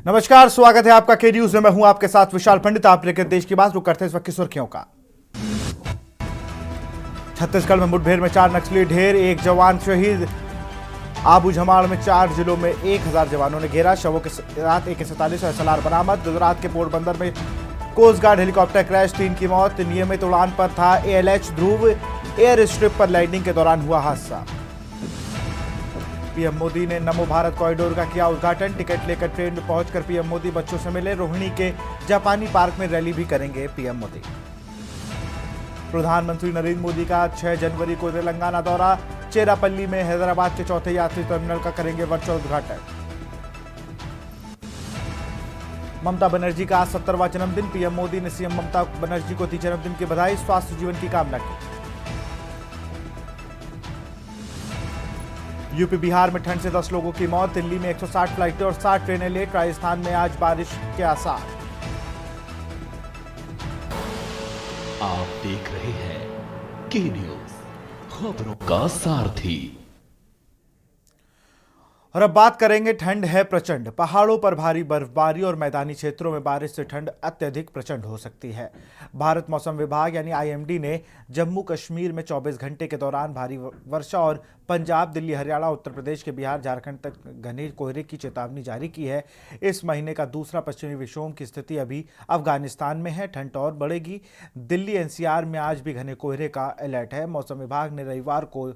नमस्कार, स्वागत है आपका के न्यूज में। मैं हूं आपके साथ विशाल पंडित। आप लेकर देश की बात रुक करते हैं इस वक्त की सुर्खियों का। छत्तीसगढ़ में मुठभेड़ में 4 नक्सली ढेर, 1 जवान शहीद। आबू झमाड़ में 4 जिलों में 1000 जवानों ने घेरा। शवों के साथ AK-47 और SLR बरामद। गुजरात के पोरबंदर में कोस्ट गार्ड हेलीकॉप्टर क्रैश, 3 की मौत। नियमित उड़ान पर था ALH ध्रुव, एयर स्ट्रिप पर लैंडिंग के दौरान हुआ हादसा। पीएम मोदी ने नमो भारत कॉरिडोर का किया उद्घाटन। टिकट लेकर ट्रेन में पहुंचकर पीएम मोदी बच्चों से मिले। रोहिणी के जापानी पार्क में रैली भी करेंगे पीएम मोदी। प्रधानमंत्री नरेंद्र मोदी का 6 जनवरी को तेलंगाना दौरा। चेरापल्ली में हैदराबाद के चौथे यात्री टर्मिनल का करेंगे वर्चुअल उद्घाटन। ममता बनर्जी का आज 70वां जन्मदिन। पीएम मोदी ने सीएम ममता बनर्जी को दी जन्मदिन की बधाई, स्वास्थ्य जीवन की कामना की। यूपी बिहार में ठंड से 10 लोगों की मौत। दिल्ली में 160 फ्लाइटें और 60 ट्रेनें लेट। राजस्थान में आज बारिश के आसार। आप देख रहे हैं के न्यूज, खबरों का सारथी। और अब बात करेंगे, ठंड है प्रचंड। पहाड़ों पर भारी बर्फबारी और मैदानी क्षेत्रों में बारिश से ठंड अत्यधिक प्रचंड हो सकती है। भारत मौसम विभाग यानी IMD ने जम्मू कश्मीर में 24 घंटे के दौरान भारी वर्षा और पंजाब, दिल्ली, हरियाणा, उत्तर प्रदेश के बिहार, झारखंड तक घने कोहरे की चेतावनी जारी की है। इस महीने का दूसरा पश्चिमी विक्षोभ की स्थिति अभी अफगानिस्तान में है। ठंड और बढ़ेगी। दिल्ली NCR में आज भी घने कोहरे का अलर्ट है। मौसम विभाग ने रविवार को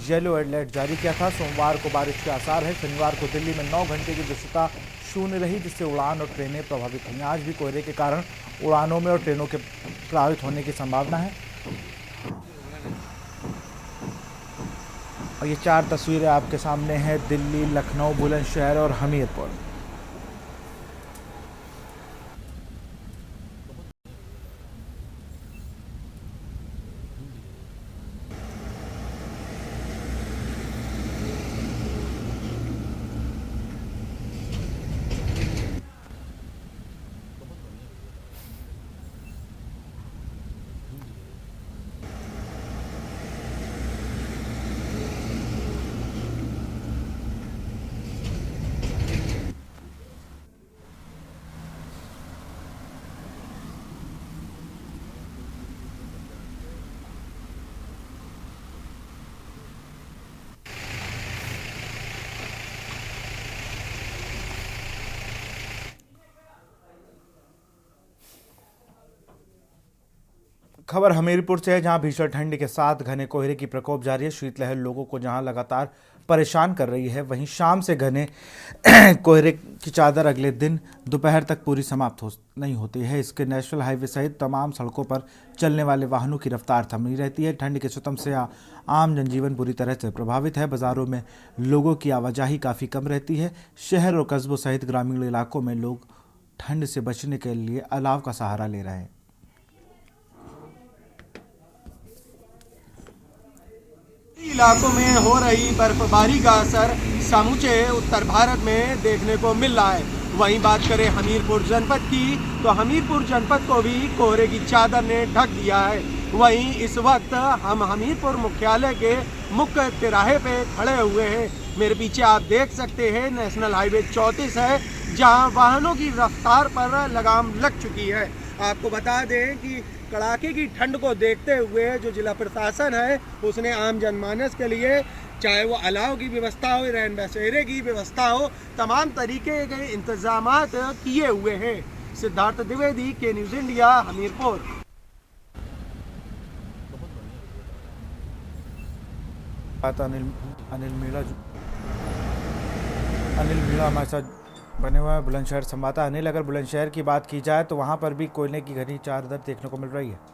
येलो अलर्ट जारी किया था। सोमवार को बारिश के आसार है। शनिवार को दिल्ली में 9 घंटे की दृश्यता शून्य रही, जिससे उड़ान और ट्रेनें प्रभावित हुई। आज भी कोहरे के कारण उड़ानों में और ट्रेनों के प्रभावित होने की संभावना है। और ये 4 तस्वीरें आपके सामने हैं, दिल्ली, लखनऊ, बुलंदशहर और हमीरपुर। खबर हमीरपुर से है, जहां भीषण ठंड के साथ घने कोहरे की प्रकोप जारी है। शीतलहर लोगों को जहां लगातार परेशान कर रही है, वहीं शाम से घने कोहरे की चादर अगले दिन दोपहर तक पूरी समाप्त नहीं होती है। इसके नेशनल हाईवे सहित तमाम सड़कों पर चलने वाले वाहनों की रफ्तार थमी रहती है। ठंड के सितम से आम जनजीवन बुरी तरह से प्रभावित है। बाजारों में लोगों की आवाजाही काफ़ी कम रहती है। शहर और कस्बों सहित ग्रामीण इलाकों में लोग ठंड से बचने के लिए अलाव का सहारा ले रहे हैं। इलाकों में हो रही बर्फबारी का असर समूचे उत्तर भारत में देखने को मिल रहा है। वहीं बात करें हमीरपुर जनपद की, तो हमीरपुर जनपद को भी कोहरे की चादर ने ढक दिया है। वहीं इस वक्त हम हमीरपुर मुख्यालय के मुख्य तिराहे पे खड़े हुए हैं। मेरे पीछे आप देख सकते हैं नेशनल हाईवे 34 है, जहां वाहनों की रफ्तार पर लगाम लग चुकी है। आपको बता दें कि कड़ाके की ठंड को देखते हुए जो जिला प्रशासन है उसने आम जनमानस के लिए, चाहे वो अलाव की व्यवस्था हो, रैन बसेरे की व्यवस्था हो, तमाम तरीके के इंतजाम किए हुए हैं। सिद्धार्थ द्विवेदी, के न्यूज़ इंडिया, हमीरपुर। अनिल मीणा हमारे साथ बने हुए हैं बुलंदशहर संवाददाता। अनिल, अगर बुलंदशहर की बात की जाए तो वहां पर भी कोयले की घनी चादर देखने को मिल रही है।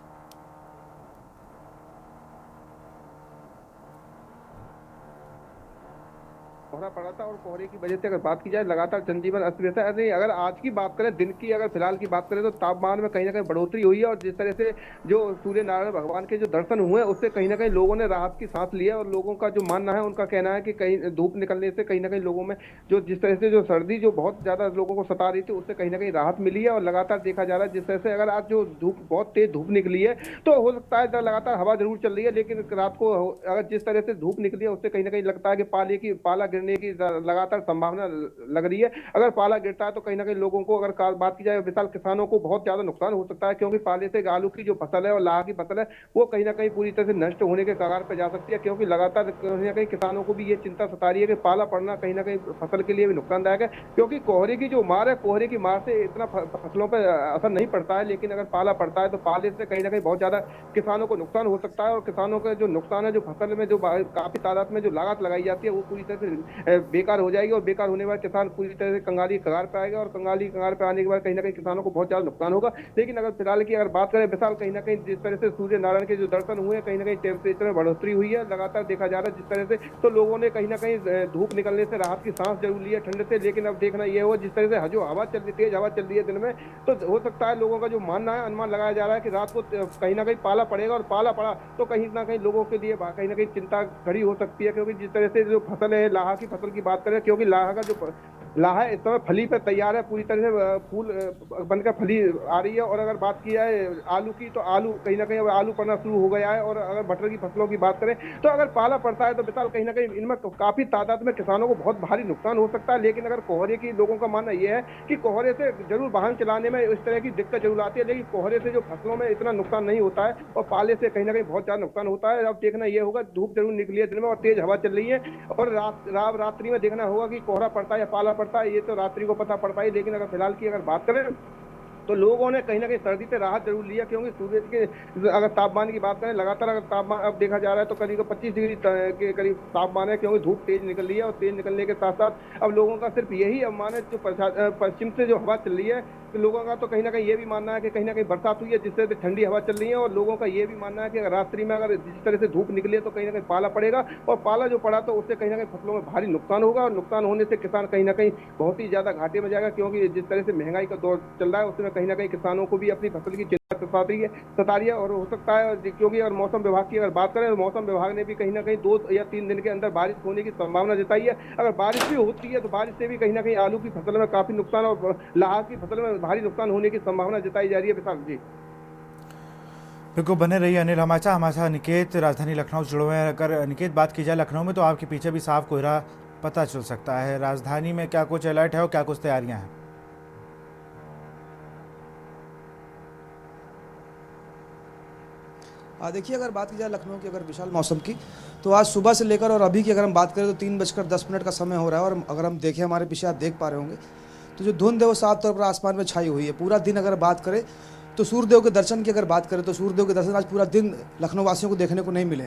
कोहरा पड़ा था और कोहरे की वजह से अगर बात की जाए लगातार जनजीवन अस्त व्यस्त है। नहीं, अगर आज की बात करें, दिन की अगर फिलहाल की बात करें, तो तापमान में कहीं ना कहीं बढ़ोतरी हुई है। और जिस तरह से जो सूर्य नारायण भगवान के जो दर्शन हुए, उससे कहीं ना कहीं लोगों ने राहत की सांस ली है। और लोगों का जो मानना है, उनका कहना है कि कहीं धूप निकलने से कहीं ना कहीं लोगों में जो जिस तरह से जो सर्दी जो बहुत ज्यादा लोगों को सता रही थी, उससे कहीं ना कहीं राहत मिली है। और लगातार देखा जा रहा है जिस तरह से अगर आज जो धूप बहुत तेज धूप निकली है, तो हो सकता है लगातार हवा जरूर चल रही है, लेकिन रात को अगर जिस तरह से धूप निकली है, उससे कहीं ना कहीं लगता है कि पाला गिरने की लगातार संभावना लग रही है। अगर पाला गिरता है तो कहीं ना कहीं लोगों को, अगर बात की जाए विशाल, किसानों को बहुत ज्यादा नुकसान हो सकता है, क्योंकि पाले से आलू की जो फसल है और लाह की फसल है वो कहीं ना कहीं पूरी तरह से नष्ट होने के कगार पर जा सकती है, क्योंकि लगातार कहीं ना कहीं किसानों को भी ये चिंता सता रही है कि पाला पड़ना कहीं ना कहीं फसल के लिए भी नुकसानदायक है। क्योंकि कोहरे की जो मार है, कोहरे की मार से इतना फसलों पर असर नहीं पड़ता है, लेकिन अगर पाला पड़ता है तो पाले से कहीं ना कहीं बहुत ज्यादा किसानों को नुकसान हो सकता है, और किसानों का जो नुकसान है, जो फसल में जो काफी तादाद में जो लागत लगाई जाती है वो पूरी तरह से बेकार हो जाएगी, और बेकार होने के बाद किसान पूरी तरह से कंगाली कगार पे आएगा, और कंगाली कगार पे आने के बाद कहीं ना कहीं किसानों को बहुत ज्यादा नुकसान होगा। लेकिन अगर फिलहाल की अगर बात करें विशाल, कहीं ना कहीं जिस तरह से सूर्य नारायण के जो दर्शन हुए, कहीं ना कहीं टेम्परेचर में बढ़ोतरी हुई है, लगातार देखा जा रहा है जिस तरह से, तो लोगों ने कहीं ना कहीं धूप निकलने से राहत की सांस जरूर ली है ठंड से। लेकिन अब देखना यह हो जिस तरह से जो हवा चल रही, तेज हवा चल रही है दिन में, तो हो सकता है लोगों का जो मानना है, अनुमान लगाया जा रहा है कि रात को कहीं ना कहीं पाला पड़ेगा, और पाला पड़ा तो कहीं ना कहीं लोगों के लिए कहीं ना कहीं चिंता खड़ी हो सकती है। क्योंकि जिस तरह से जो फसल है, लाह की फसल की बात करें, क्योंकि लाह का जो लाह इस समय फली पर तैयार है, पूरी तरह से फूल बनकर फली आ रही है। और अगर बात की जाए आलू की, तो आलू कहीं ना कहीं अब आलू पड़ना शुरू हो गया है। और अगर मटर की फसलों की बात करें तो अगर पाला पड़ता है तो विशाल कहीं ना कहीं इनमें काफी तादाद में किसानों को बहुत भारी नुकसान हो सकता है। लेकिन अगर कोहरे की, लोगों का मानना यह है कि कोहरे से जरूर वाहन चलाने में इस तरह की दिक्कत जरूर आती है, लेकिन कोहरे से जो फसलों में इतना नुकसान नहीं होता है, और पाले से कहीं ना कहीं बहुत ज्यादा नुकसान होता है। अब देखना यह होगा, धूप जरूर निकली है दिन में और तेज हवा चल रही है, और रात्रि में देखना होगा कि कोहरा पड़ता है या पाला पड़ता है, ये तो रात्रि को पता पड़ता है। लेकिन अगर फिलहाल की अगर बात करें तो लोगों ने कहीं ना कहीं सर्दी से राहत जरूर लिया, क्योंकि सूर्य के अगर तापमान की बात करें, लगातार अगर तापमान अब देखा जा रहा है तो करीब 25 डिग्री के करीब तापमान है, क्योंकि धूप तेज निकल रही है। और तेज निकलने के साथ साथ अब लोगों का सिर्फ यही अनुमान है, जो पश्चिम से जो हवा चल रही है, तो लोगों का तो कहीं ना कहीं ये भी मानना है कि कहीं ना कहीं बरसात हुई है, जिससे ठंडी हवा चल रही है। और लोगों का ये भी मानना है कि अगर रात्रि में अगर जिस तरह से धूप निकली है तो कहीं ना कहीं पाला पड़ेगा, और पाला जो पड़ा तो उससे कहीं ना कहीं फसलों में भारी नुकसान होगा, और नुकसान होने से किसान कहीं ना कहीं बहुत ही ज्यादा घाटे में जाएगा। क्योंकि जिस तरह से महंगाई का दौर चल रहा है, उसमें कहीं ना कहीं किसानों को भी अपनी फसल की चिंता सता रही है। और हो सकता है, क्योंकि अगर मौसम विभाग की अगर बात करें तो मौसम विभाग ने भी कहीं ना कहीं 2 या 3 दिन के अंदर बारिश होने की संभावना जताई है। अगर बारिश भी होती है तो बारिश से भी कहीं ना कहीं आलू की फसल में काफी नुकसान और लाह की फसल में भारी नुकसान होने की संभावना जताई जा रही है। विशाल जी बिल्कुल, बने रहिए अनिल हमारे साथ निकेत राजधानी लखनऊ जुड़े हुए हैं। अगर निकेत बात की जाए लखनऊ में, तो आपके पीछे भी साफ कोहरा पता चल सकता है। राजधानी में क्या कुछ अलर्ट है और क्या कुछ तैयारियां हैं? देखिए, अगर बात की जाए लखनऊ की, अगर विशाल मौसम की, तो आज सुबह से लेकर और अभी की अगर हम बात करें तो 3:10 का समय हो रहा है। और अगर हम देखें हमारे पीछे, आप देख पा रहे होंगे तो जो धुंध है वो साफ तौर पर आसमान में छाई हुई है पूरा दिन। अगर बात करें तो सूर्यदेव के दर्शन की अगर बात करें तो सूर्यदेव के दर्शन आज पूरा दिन लखनऊ वासियों को देखने को नहीं मिले।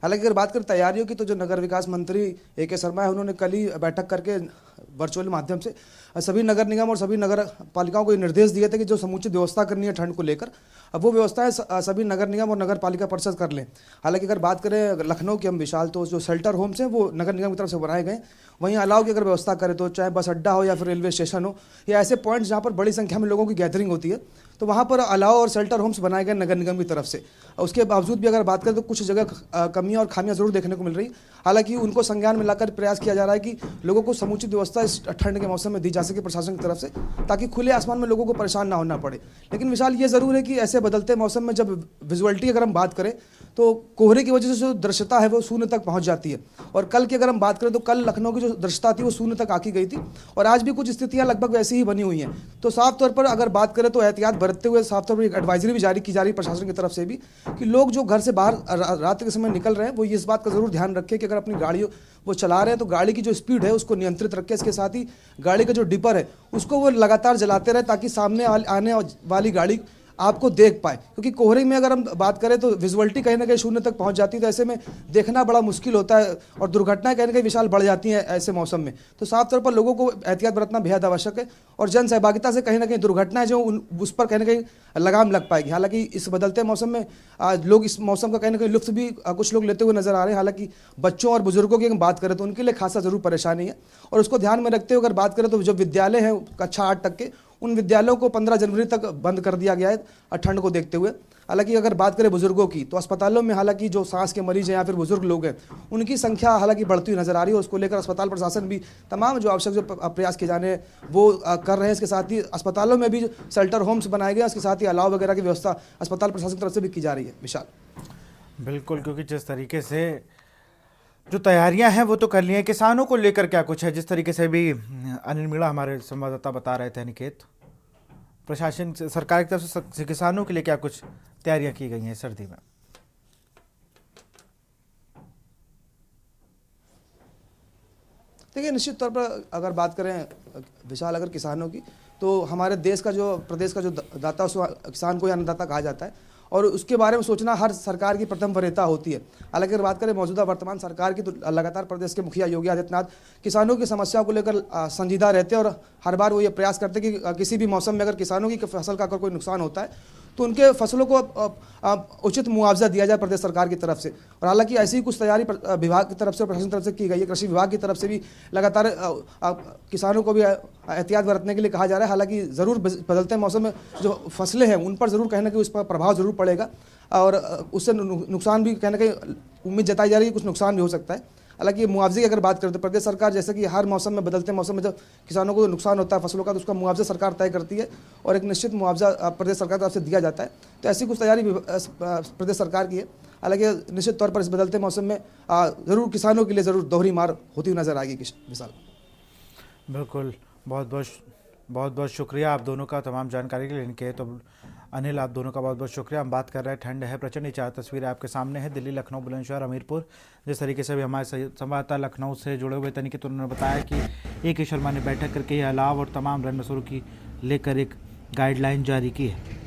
हालांकि अगर बात करें तैयारियों की, तो जो नगर विकास मंत्री A.K. शर्मा है, उन्होंने कल ही बैठक करके वर्चुअल माध्यम से सभी नगर निगम और सभी नगर पालिकाओं को ये निर्देश दिए थे कि जो समुचित व्यवस्था करनी है ठंड को लेकर, अब वो व्यवस्थाएं सभी नगर निगम और नगर पालिका परिषद कर लें। हालांकि अगर बात करें लखनऊ की हम विशाल, तो जो शेल्टर होम्स हैं वो नगर निगम की तरफ से बनाए गए। वहीं अलाव की अगर व्यवस्था करें तो चाहे बस अड्डा हो या फिर रेलवे स्टेशन हो, या ऐसे पॉइंट्स जहाँ पर बड़ी संख्या में लोगों की गैदरिंग होती है, तो वहाँ पर अलाव और शेल्टर होम्स बनाए गए नगर निगम की तरफ से। उसके बावजूद भी अगर बात करें तो कुछ जगह कमियां और खामियां जरूर देखने को मिल रही। हालांकि उनको संज्ञान में लाकर प्रयास किया जा रहा है कि लोगों को समुचित व्यवस्था इस ठंड के मौसम में दी जा सके प्रशासन की तरफ से, ताकि खुले आसमान में लोगों को परेशान ना होना पड़े। लेकिन विशाल ये ज़रूर है कि ऐसे बदलते मौसम में जब विजुअलिटी अगर हम बात करें तो कोहरे की वजह से जो दृश्यता है वो शून्य तक पहुंच जाती है। और कल की अगर हम बात करें तो कल लखनऊ की जो दृश्यता थी वो शून्य तक आकी गई थी, और आज भी कुछ स्थितियां लगभग वैसी ही बनी हुई हैं। तो साफ तौर पर अगर बात करें तो एहतियात बरतते हुए साफ तौर पर एक एडवाइजरी भी जारी की जा रही है प्रशासन की तरफ से भी, कि लोग जो घर से बाहर रात के समय निकल रहे हैं वो इस बात का जरूर ध्यान रखें कि अगर अपनी गाड़ी वो चला रहे हैं तो गाड़ी की जो स्पीड है उसको नियंत्रित रखें। इसके साथ ही गाड़ी का जो डिपर है उसको वो लगातार जलाते रहे, ताकि सामने आने वाली गाड़ी आपको देख पाए। क्योंकि कोहरे में अगर हम बात करें तो विजुअलिटी कहीं ना कहीं शून्य तक पहुंच जाती है, तो ऐसे में देखना बड़ा मुश्किल होता है और दुर्घटनाएं कहीं ना कहीं विशाल बढ़ जाती हैं ऐसे मौसम में। तो साफ तौर पर लोगों को एहतियात बरतना बेहद आवश्यक है, और जन सहभागिता से कहीं ना कहीं दुर्घटनाएं जो उस पर कहीं ना कहीं लगाम लग पाएगी। हालांकि इस बदलते मौसम में लोग इस मौसम का कहीं ना कहीं लुत्फ भी कुछ लोग लेते हुए नजर आ रहे हैं। हालांकि बच्चों और बुजुर्गों की अगर बात करें तो उनके लिए खासा जरूर परेशानी है, और उसको ध्यान में रखते हुए अगर बात करें तो जो विद्यालय हैं कक्षा 8 तक के, उन विद्यालयों को 15 जनवरी तक बंद कर दिया गया है ठंड को देखते हुए। हालांकि अगर बात करें बुजुर्गों की, तो अस्पतालों में हालांकि जो सांस के मरीज हैं या फिर बुजुर्ग लोग हैं उनकी संख्या हालांकि बढ़ती हुई नजर आ रही है। उसको लेकर अस्पताल प्रशासन भी तमाम जो आवश्यक जो प्रयास किए जाने हैं वो कर रहे हैं। इसके साथ ही अस्पतालों में भी शेल्टर होम्स बनाए गए, इसके साथ ही अलाव वगैरह की व्यवस्था अस्पताल प्रशासन की तरफ से भी की जा रही है। विशाल बिल्कुल, क्योंकि जिस तरीके से जो तैयारियां हैं वो तो कर ली हैं, किसानों को लेकर क्या कुछ है? जिस तरीके से भी अनिल मीणा हमारे संवाददाता बता रहे थे निकेत, प्रशासन सरकार की तरफ से किसानों के लिए क्या कुछ तैयारियां की गई हैं सर्दी में? देखिए, निश्चित तौर पर अगर बात करें विशाल अगर किसानों की, तो हमारे देश का जो प्रदेश का जो दाता उसको किसान को ही अन्नदाता कहा जाता है और उसके बारे में सोचना हर सरकार की प्रथम वरीयता होती है। हालांकि अगर बात करें मौजूदा वर्तमान सरकार की, तो लगातार प्रदेश के मुखिया योगी आदित्यनाथ किसानों की समस्याओं को लेकर संजीदा रहते हैं और हर बार वो ये प्रयास करते हैं कि किसी भी मौसम में अगर किसानों की फसल का अगर कोई नुकसान होता है तो उनके फसलों को उचित मुआवजा दिया जाए प्रदेश सरकार की तरफ से। और हालांकि ऐसी ही कुछ तैयारी विभाग की तरफ से, प्रशासन की तरफ से की गई है। कृषि विभाग की तरफ से भी लगातार किसानों को भी एहतियात बरतने के लिए कहा जा रहा है। हालांकि ज़रूर बदलते मौसम में जो फसलें हैं उन पर ज़रूर कहीं ना कहीं उस पर प्रभाव ज़रूर पड़ेगा और उससे नुकसान भी कहीं ना कहीं उम्मीद जताई जा रही है, कुछ नुकसान भी हो सकता है। हालांकि मुआवजे की अगर बात करें तो प्रदेश सरकार जैसे कि हर मौसम में, बदलते मौसम में जब किसानों को नुकसान होता है फसलों का, तो उसका मुआवजा सरकार तय करती है और एक निश्चित मुआवजा प्रदेश सरकार की तरफ से दिया जाता है। तो ऐसी कुछ तैयारी प्रदेश सरकार की है। हालांकि निश्चित तौर पर इस बदलते मौसम में ज़रूर किसानों के लिए ज़रूर दोहरी मार होती हुई नजर आएगी। विशाल, बिल्कुल, बहुत बहुत शुक्रिया आप दोनों का तमाम जानकारी के लिए। इनके तो अनिल, आप दोनों का बहुत बहुत शुक्रिया। हम बात कर रहे हैं ठंड है प्रचंड, ये 4 तस्वीरें आपके सामने है, दिल्ली, लखनऊ, बुलंदशहर, हमीरपुर। जिस तरीके से भी हमारे संवाददाता लखनऊ से जुड़े हुए थे निकेत, उन्होंने बताया कि AK शर्मा ने बैठक करके यह अलाव और तमाम रणनसरों की लेकर एक गाइडलाइन जारी की है।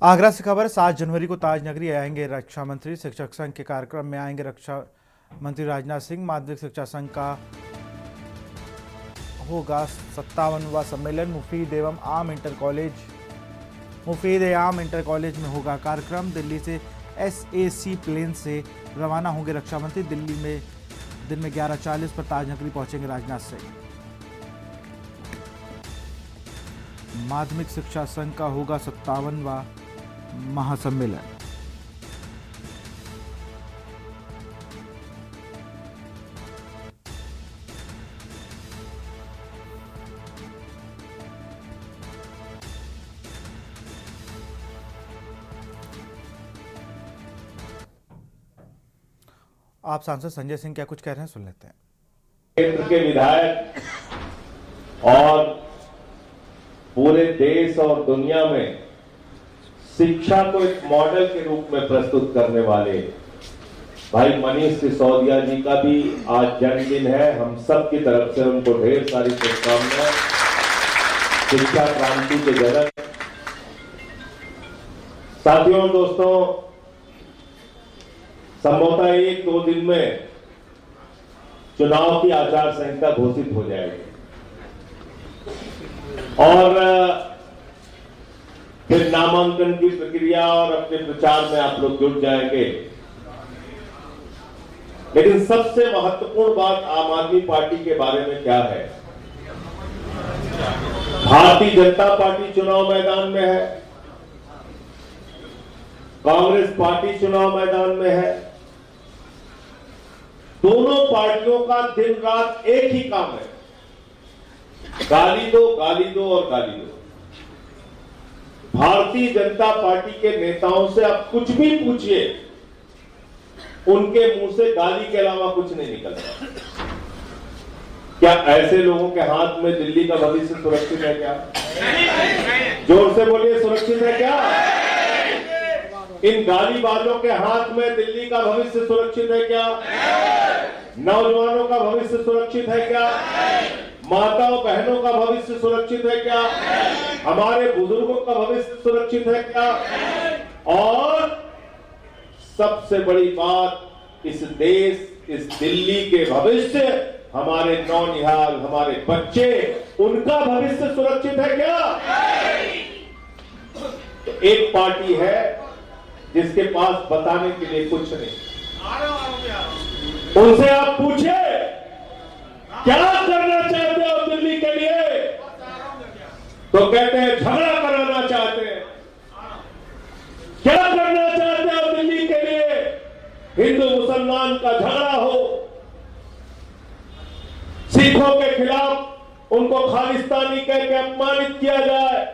आगरा से खबर, 7 जनवरी को ताज नगरी आएंगे रक्षा मंत्री। शिक्षक संघ के कार्यक्रम में आएंगे रक्षा मंत्री राजनाथ सिंह। माध्यमिक शिक्षा संघ का होगा 57वां सम्मेलन। मुफीद एवं आम इंटर कॉलेज में होगा कार्यक्रम। दिल्ली से SAC प्लेन से रवाना होंगे रक्षा मंत्री। दिल्ली में दिन में 11:40 पर ताज नगरी पहुंचेंगे राजनाथ सिंह। माध्यमिक शिक्षा संघ का होगा 57वां महासम्मेलन। आप सांसद संजय सिंह क्या कुछ कह रहे हैं, सुन लेते हैं। केंद्र के विधायक और पूरे देश और दुनिया में शिक्षा को एक मॉडल के रूप में प्रस्तुत करने वाले भाई मनीष सिसोदिया जी का भी आज जन्मदिन है। हम सब की तरफ से उनको ढेर सारी शुभकामनाएं। शिक्षा क्रांति के जनक। साथियों, दोस्तों, संभवतः 1-2 दिन में चुनाव की आचार संहिता घोषित हो जाएगी और फिर नामांकन की प्रक्रिया और अपने प्रचार में आप लोग जुट जाएंगे। लेकिन सबसे महत्वपूर्ण बात आम आदमी पार्टी के बारे में क्या है? भारतीय जनता पार्टी चुनाव मैदान में है, कांग्रेस पार्टी चुनाव मैदान में है। दोनों पार्टियों का दिन रात एक ही काम है, गाली दो, गाली दो और गाली दो। भारतीय जनता पार्टी के नेताओं से आप कुछ भी पूछिए, उनके मुंह से गाली के अलावा कुछ नहीं निकलता। क्या ऐसे लोगों के हाथ में दिल्ली का भविष्य सुरक्षित है क्या? जोर से बोलिए, सुरक्षित है क्या? इन गालीबाजों के हाथ में दिल्ली का भविष्य सुरक्षित है क्या? नौजवानों का भविष्य सुरक्षित है क्या? माताओं बहनों का भविष्य सुरक्षित है क्या? हमारे बुजुर्गों का भविष्य सुरक्षित है क्या? और सबसे बड़ी बात, इस देश, इस दिल्ली के भविष्य, हमारे नौनिहाल, हमारे बच्चे, उनका भविष्य सुरक्षित है क्या? एक पार्टी है जिसके पास बताने के लिए कुछ नहीं। उनसे आप पूछिए क्या करना चाहते हो दिल्ली के लिए, तो कहते हैं झगड़ा कराना चाहते हैं। क्या करना चाहते हो दिल्ली के लिए, हिंदू मुसलमान का झगड़ा हो, सिखों के खिलाफ उनको खालिस्तानी कह के अपमानित किया जाए,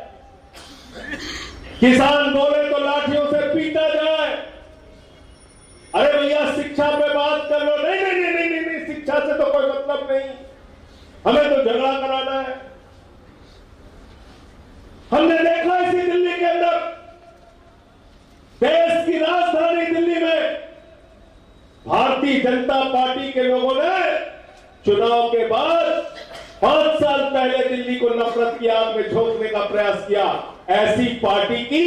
किसान बोले तो लाठियों से पीटा जाए। अरे भैया शिक्षा पे बात कर लो। नहीं नहीं नहीं नहीं नहीं, शिक्षा से तो कोई मतलब नहीं, हमें तो झगड़ा कराना है। हमने देखा इसी दिल्ली के अंदर, देश की राजधानी दिल्ली में भारतीय जनता पार्टी के लोगों ने चुनाव के बाद 5 साल पहले दिल्ली को नफरत की आग में झोंकने का प्रयास किया। ऐसी पार्टी की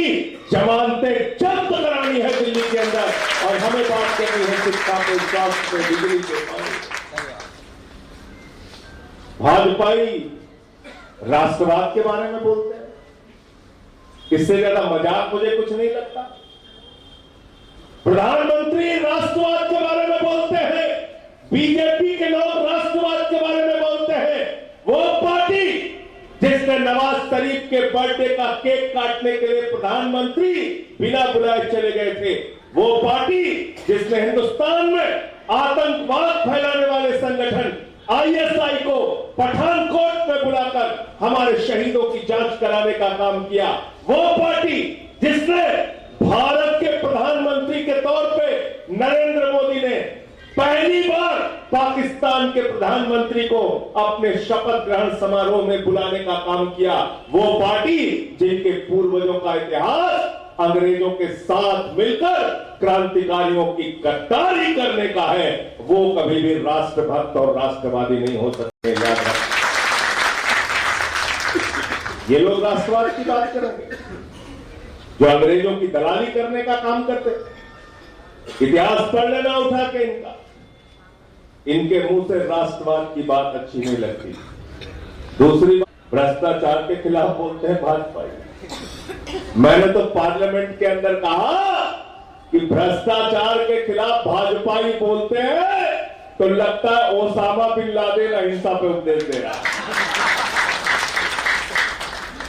जमानतें जब्त करानी है दिल्ली के अंदर, और हमें बात करनी है शिक्षा पे, स्वास्थ्य पे, बिजली पे, पानी। भाजपाई राष्ट्रवाद के बारे में बोलते हैं, इससे ज्यादा मजाक मुझे कुछ नहीं लगता। प्रधानमंत्री राष्ट्रवाद के बारे में बोलते हैं, बीजेपी के लोग राष्ट्रवाद के बारे में बोलते हैं। वो पार्टी जिसने नवाज शरीफ के बर्थडे का केक काटने के लिए प्रधानमंत्री बिना बुलाए चले गए थे, वो पार्टी जिसने हिंदुस्तान में आतंकवाद फैलाने वाले संगठन आईएसआई को पठानकोट में बुलाकर हमारे शहीदों की जांच कराने का काम किया, वो पार्टी जिसने भारत के प्रधानमंत्री के तौर पे नरेंद्र मोदी ने पहली बार पाकिस्तान के प्रधानमंत्री को अपने शपथ ग्रहण समारोह में बुलाने का काम किया, वो पार्टी जिनके पूर्वजों का इतिहास अंग्रेजों के साथ मिलकर क्रांतिकारियों की गद्दारी करने का है, वो कभी भी राष्ट्रभक्त और राष्ट्रवादी नहीं हो सकते। याद रखें, ये लोग राष्ट्रवाद की बात करेंगे जो अंग्रेजों की दलाली करने का काम करते। इतिहास पढ़ लेना उठा के इनके मुंह से राष्ट्रवाद की बात अच्छी नहीं लगती। दूसरी बात, भ्रष्टाचार के खिलाफ बोलते हैं भाजपा। मैंने तो पार्लियामेंट के अंदर कहा कि भ्रष्टाचार के खिलाफ भाजपा ही बोलते हैं, तो लगता है ओसामा बिन लादेन अहिंसा पे उपदेश दे रहा है।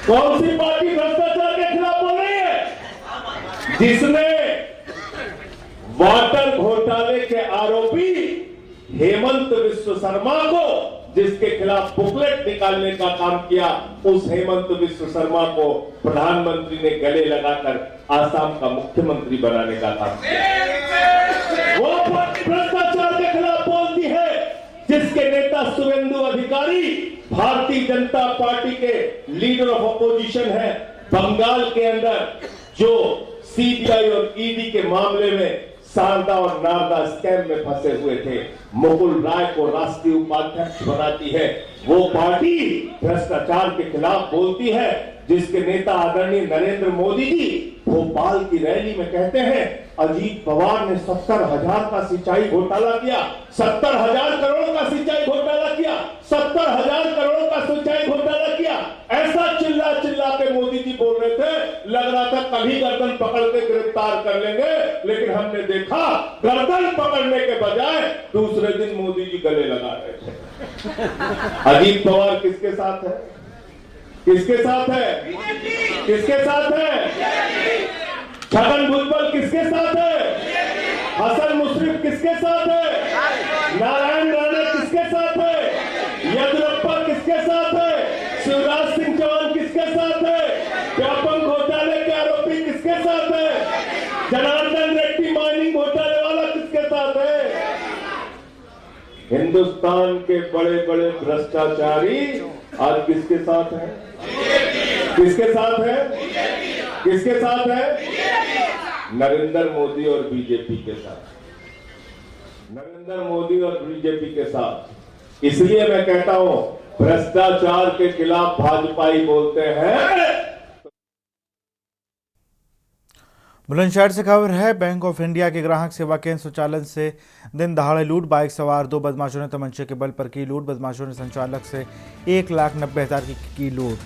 कौन सी पार्टी भ्रष्टाचार के खिलाफ बोल रही है? जिसने वाटर घोटाले के आरोपी हेमंत विश्व शर्मा को, जिसके खिलाफ बुकलेट निकालने का काम किया, उस हेमंत विश्व शर्मा को प्रधानमंत्री ने गले लगाकर आसाम का मुख्यमंत्री बनाने का काम किया। वो पार्टी भ्रष्टाचार के खिलाफ बोलती है जिसके नेता शुभेंदु अधिकारी भारतीय जनता पार्टी के लीडर ऑफ अपोजिशन है। बंगाल के अंदर जो सीबीआई और ईडी के मामले में शारदा और नारदा स्कैम में फंसे हुए थे, मुकुल राय को राष्ट्रीय उपाध्यक्ष बनाती है। वो पार्टी भ्रष्टाचार के खिलाफ बोलती है जिसके नेता आदरणीय नरेंद्र मोदी जी भोपाल की रैली में कहते हैं अजीत पवार ने 70,000 का सिंचाई घोटाला किया, 70,000 करोड़ का सिंचाई घोटाला किया, 70,000 करोड़ का सिंचाई घोटाला किया। ऐसा चिल्ला चिल्ला के मोदी जी बोल रहे थे, लग रहा था कभी गर्दन पकड़ के गिरफ्तार कर लेंगे, लेकिन हमने देखा गर्दन पकड़ने के बजाय दूसरे दिन मोदी जी गले लगा रहे थे। अजीत पवार किसके साथ है? किसके साथ है? किसके साथ है? छगन भुजबल किसके साथ है? हसन मुश्रीफ किसके साथ है? नारायण राणे किसके साथ है? येदियुरप्पा किसके साथ है? शिवराज सिंह चौहान किसके साथ है? व्यापम घोटाले के आरोपी किसके साथ है? जनार्दन रेड्डी माइनिंग घोटाले वाला किसके साथ है? हिंदुस्तान के बड़े बड़े भ्रष्टाचारी आज किसके साथ है? किसके साथ है? किसके साथ है? नरेंद्र मोदी और बीजेपी के साथ। नरेंद्र मोदी और बीजेपी के साथ। इसलिए मैं कहता हूं भ्रष्टाचार के खिलाफ भाजपा ही बोलते हैं। बुलंदशहर से खबर है, बैंक ऑफ इंडिया के ग्राहक सेवा केंद्र संचालन से दिन दहाड़े लूट। बाइक सवार 2 बदमाशों ने तमंचे के बल पर की लूट। बदमाशों ने संचालक से 1,90,000 की लूट।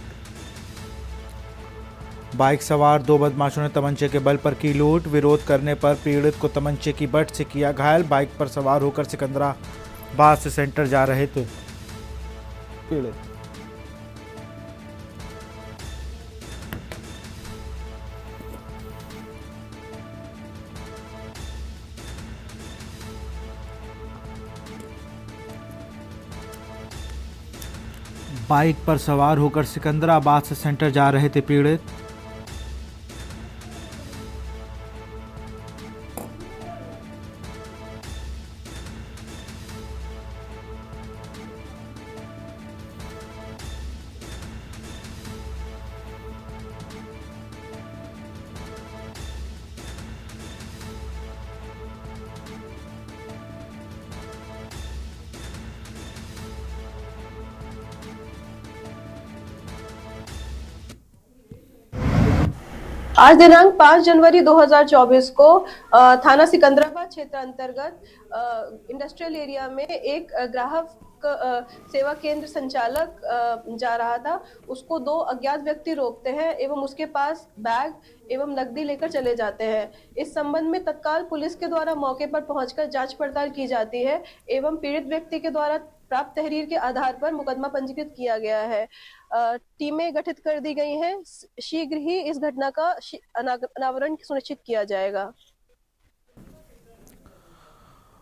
बाइक सवार 2 बदमाशों ने तमंचे के बल पर की लूट। विरोध करने पर पीड़ित को तमंचे की बट से किया घायल। बाइक पर सवार होकर सिकंदराबाद से सेंटर जा रहे थे पीड़ित। बाइक पर सवार होकर सिकंदराबाद से सेंटर जा रहे थे पीड़ित। आज दिनांक 5 जनवरी 2024 को थाना सिकंदराबाद क्षेत्र अंतर्गत इंडस्ट्रियल एरिया में एक ग्राहक सेवा केंद्र संचालक जा रहा था। उसको 2 अज्ञात व्यक्ति रोकते हैं एवं उसके पास बैग एवं नकदी लेकर चले जाते हैं। इस संबंध में तत्काल पुलिस के द्वारा मौके पर पहुंचकर जांच पड़ताल की जाती है एवं पीड़ित व्यक्ति के द्वारा प्राप्त तहरीर के आधार पर मुकदमा पंजीकृत किया गया है। टीमें गठित कर दी गई हैं। शीघ्र ही इस घटना का अनावरण सुनिश्चित किया जाएगा।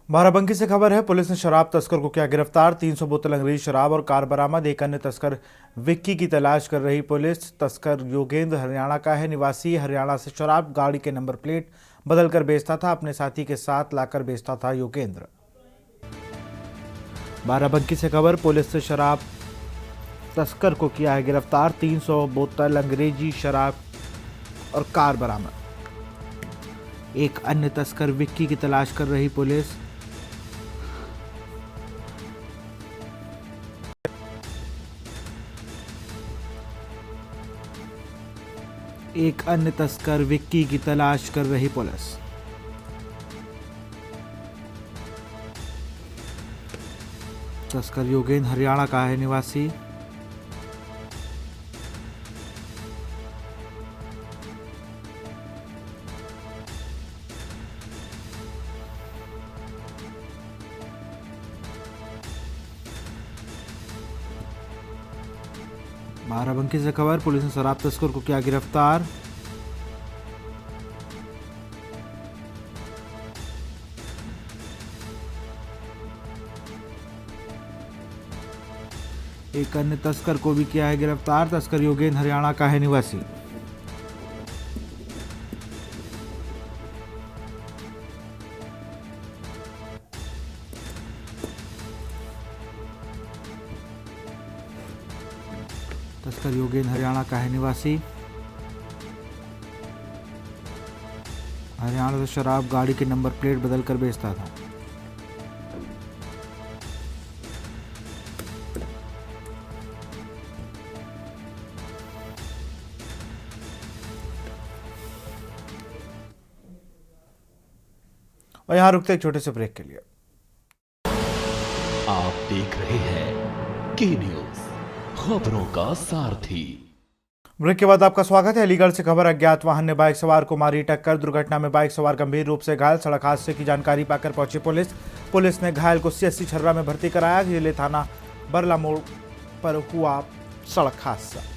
बाराबंकी से खबर है, पुलिस ने शराब तस्कर को किया गिरफ्तार। 300 बोतल अंग्रेजी शराब और कार बरामद। एक अन्य तस्कर विक्की की तलाश कर रही पुलिस। तस्कर योगेंद्र हरियाणा का है निवासी। हरियाणा से शराब गाड़ी के नंबर प्लेट बदलकर बेचता था। अपने साथी के साथ लाकर बेचता था योगेंद्र। बाराबंकी से खबर, पुलिस ने शराब तस्कर को किया है गिरफ्तार। 300 बोतल अंग्रेजी शराब और कार बरामद। एक अन्य तस्कर विक्की की तलाश कर रही पुलिस। एक अन्य तस्कर विक्की की तलाश कर रही पुलिस। तस्कर योगेंद्र हरियाणा का है निवासी। बाराबंकी से खबर, पुलिस ने शराब तस्कर को किया गिरफ्तार। एक अन्य तस्कर को भी किया है गिरफ्तार। तस्कर योगेंद्र हरियाणा का है निवासी। तस्कर योगेंद्र हरियाणा का है निवासी। हरियाणा से शराब गाड़ी के नंबर प्लेट बदलकर बेचता था। और यहां रुकते एक छोटे से ब्रेक के लिए। आप देख रहे हैं के न्यूज, खबरों का सारथी। ब्रेक के बाद आपका स्वागत है। अलीगढ़ से खबर, अज्ञात वाहन ने बाइक सवार को मारी टक्कर। दुर्घटना में बाइक सवार गंभीर रूप से घायल। सड़क हादसे की जानकारी पाकर पहुंची पुलिस। पुलिस ने घायल को सीएससी छर्रा में भर्ती कराया। जिले थाना बरला मोड़ पर हुआ सड़क हादसा।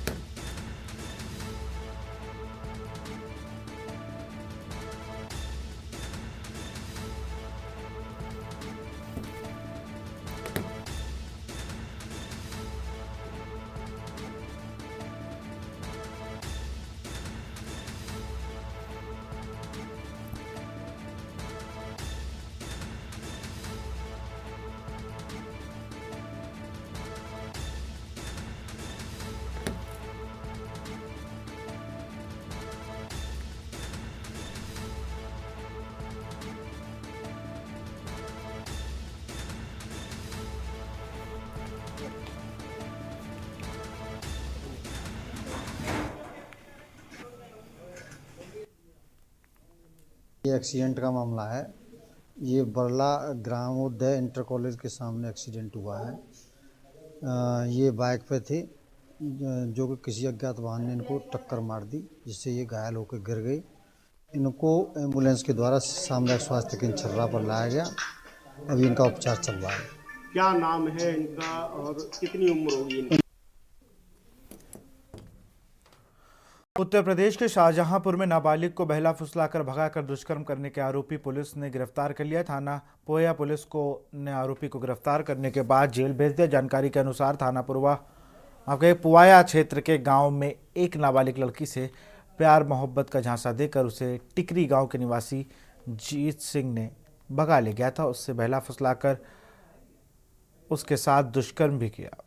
ये एक्सीडेंट का मामला है। ये बरला ग्रामोदय इंटर कॉलेज के सामने एक्सीडेंट हुआ है। ये बाइक पे थी जो कि किसी अज्ञात वाहन ने इनको टक्कर मार दी, जिससे ये घायल होकर गिर गई। इनको एम्बुलेंस के द्वारा सामुदायिक स्वास्थ्य केंद्र छर्रा पर लाया गया। अभी इनका उपचार चल रहा है। क्या नाम है इनका और कितनी उम्र होगी इनकी? उत्तर प्रदेश के शाहजहांपुर में नाबालिग को बहला फुसलाकर भगाकर दुष्कर्म करने के आरोपी पुलिस ने गिरफ्तार कर लिया। थाना पोया पुलिस को ने आरोपी को गिरफ्तार करने के बाद जेल भेज दिया। जानकारी के अनुसार थाना पुवाया क्षेत्र के गांव में एक नाबालिग लड़की से प्यार मोहब्बत का झांसा देकर उसे टिकरी गांव के निवासी जीत सिंह ने भगा ले गया था। उससे बहला फुसलाकर उसके साथ दुष्कर्म भी किया।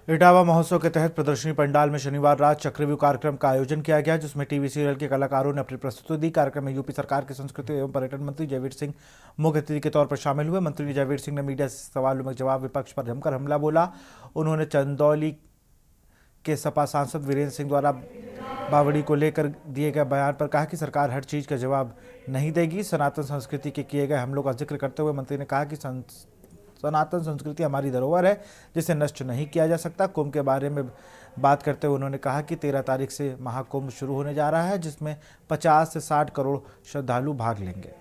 इटावा महोत्सव के तहत प्रदर्शनी पंडाल में शनिवार रात चक्रव्यूह कार्यक्रम का आयोजन किया गया, जिसमें टीवी सीरियल के कलाकारों ने अपनी प्रस्तुति दी। कार्यक्रम में यूपी सरकार के संस्कृति एवं पर्यटन मंत्री जयवीर सिंह मुख्य अतिथि के तौर पर शामिल हुए। मंत्री जयवीर सिंह ने मीडिया से सवालों में जवाब विपक्ष पर जमकर हमला बोला। उन्होंने चंदौली के सपा सांसद वीरेंद्र सिंह द्वारा बावड़ी को लेकर दिए गए बयान पर कहा कि सरकार हर चीज का जवाब नहीं देगी। सनातन संस्कृति के किए गए हमलों का जिक्र करते हुए मंत्री ने कहा कि सनातन संस्कृति हमारी धरोहर है, जिसे नष्ट नहीं किया जा सकता। कुंभ के बारे में बात करते हुए उन्होंने कहा कि 13 तारीख से महाकुंभ शुरू होने जा रहा है, जिसमें 50 से 60 करोड़ श्रद्धालु भाग लेंगे।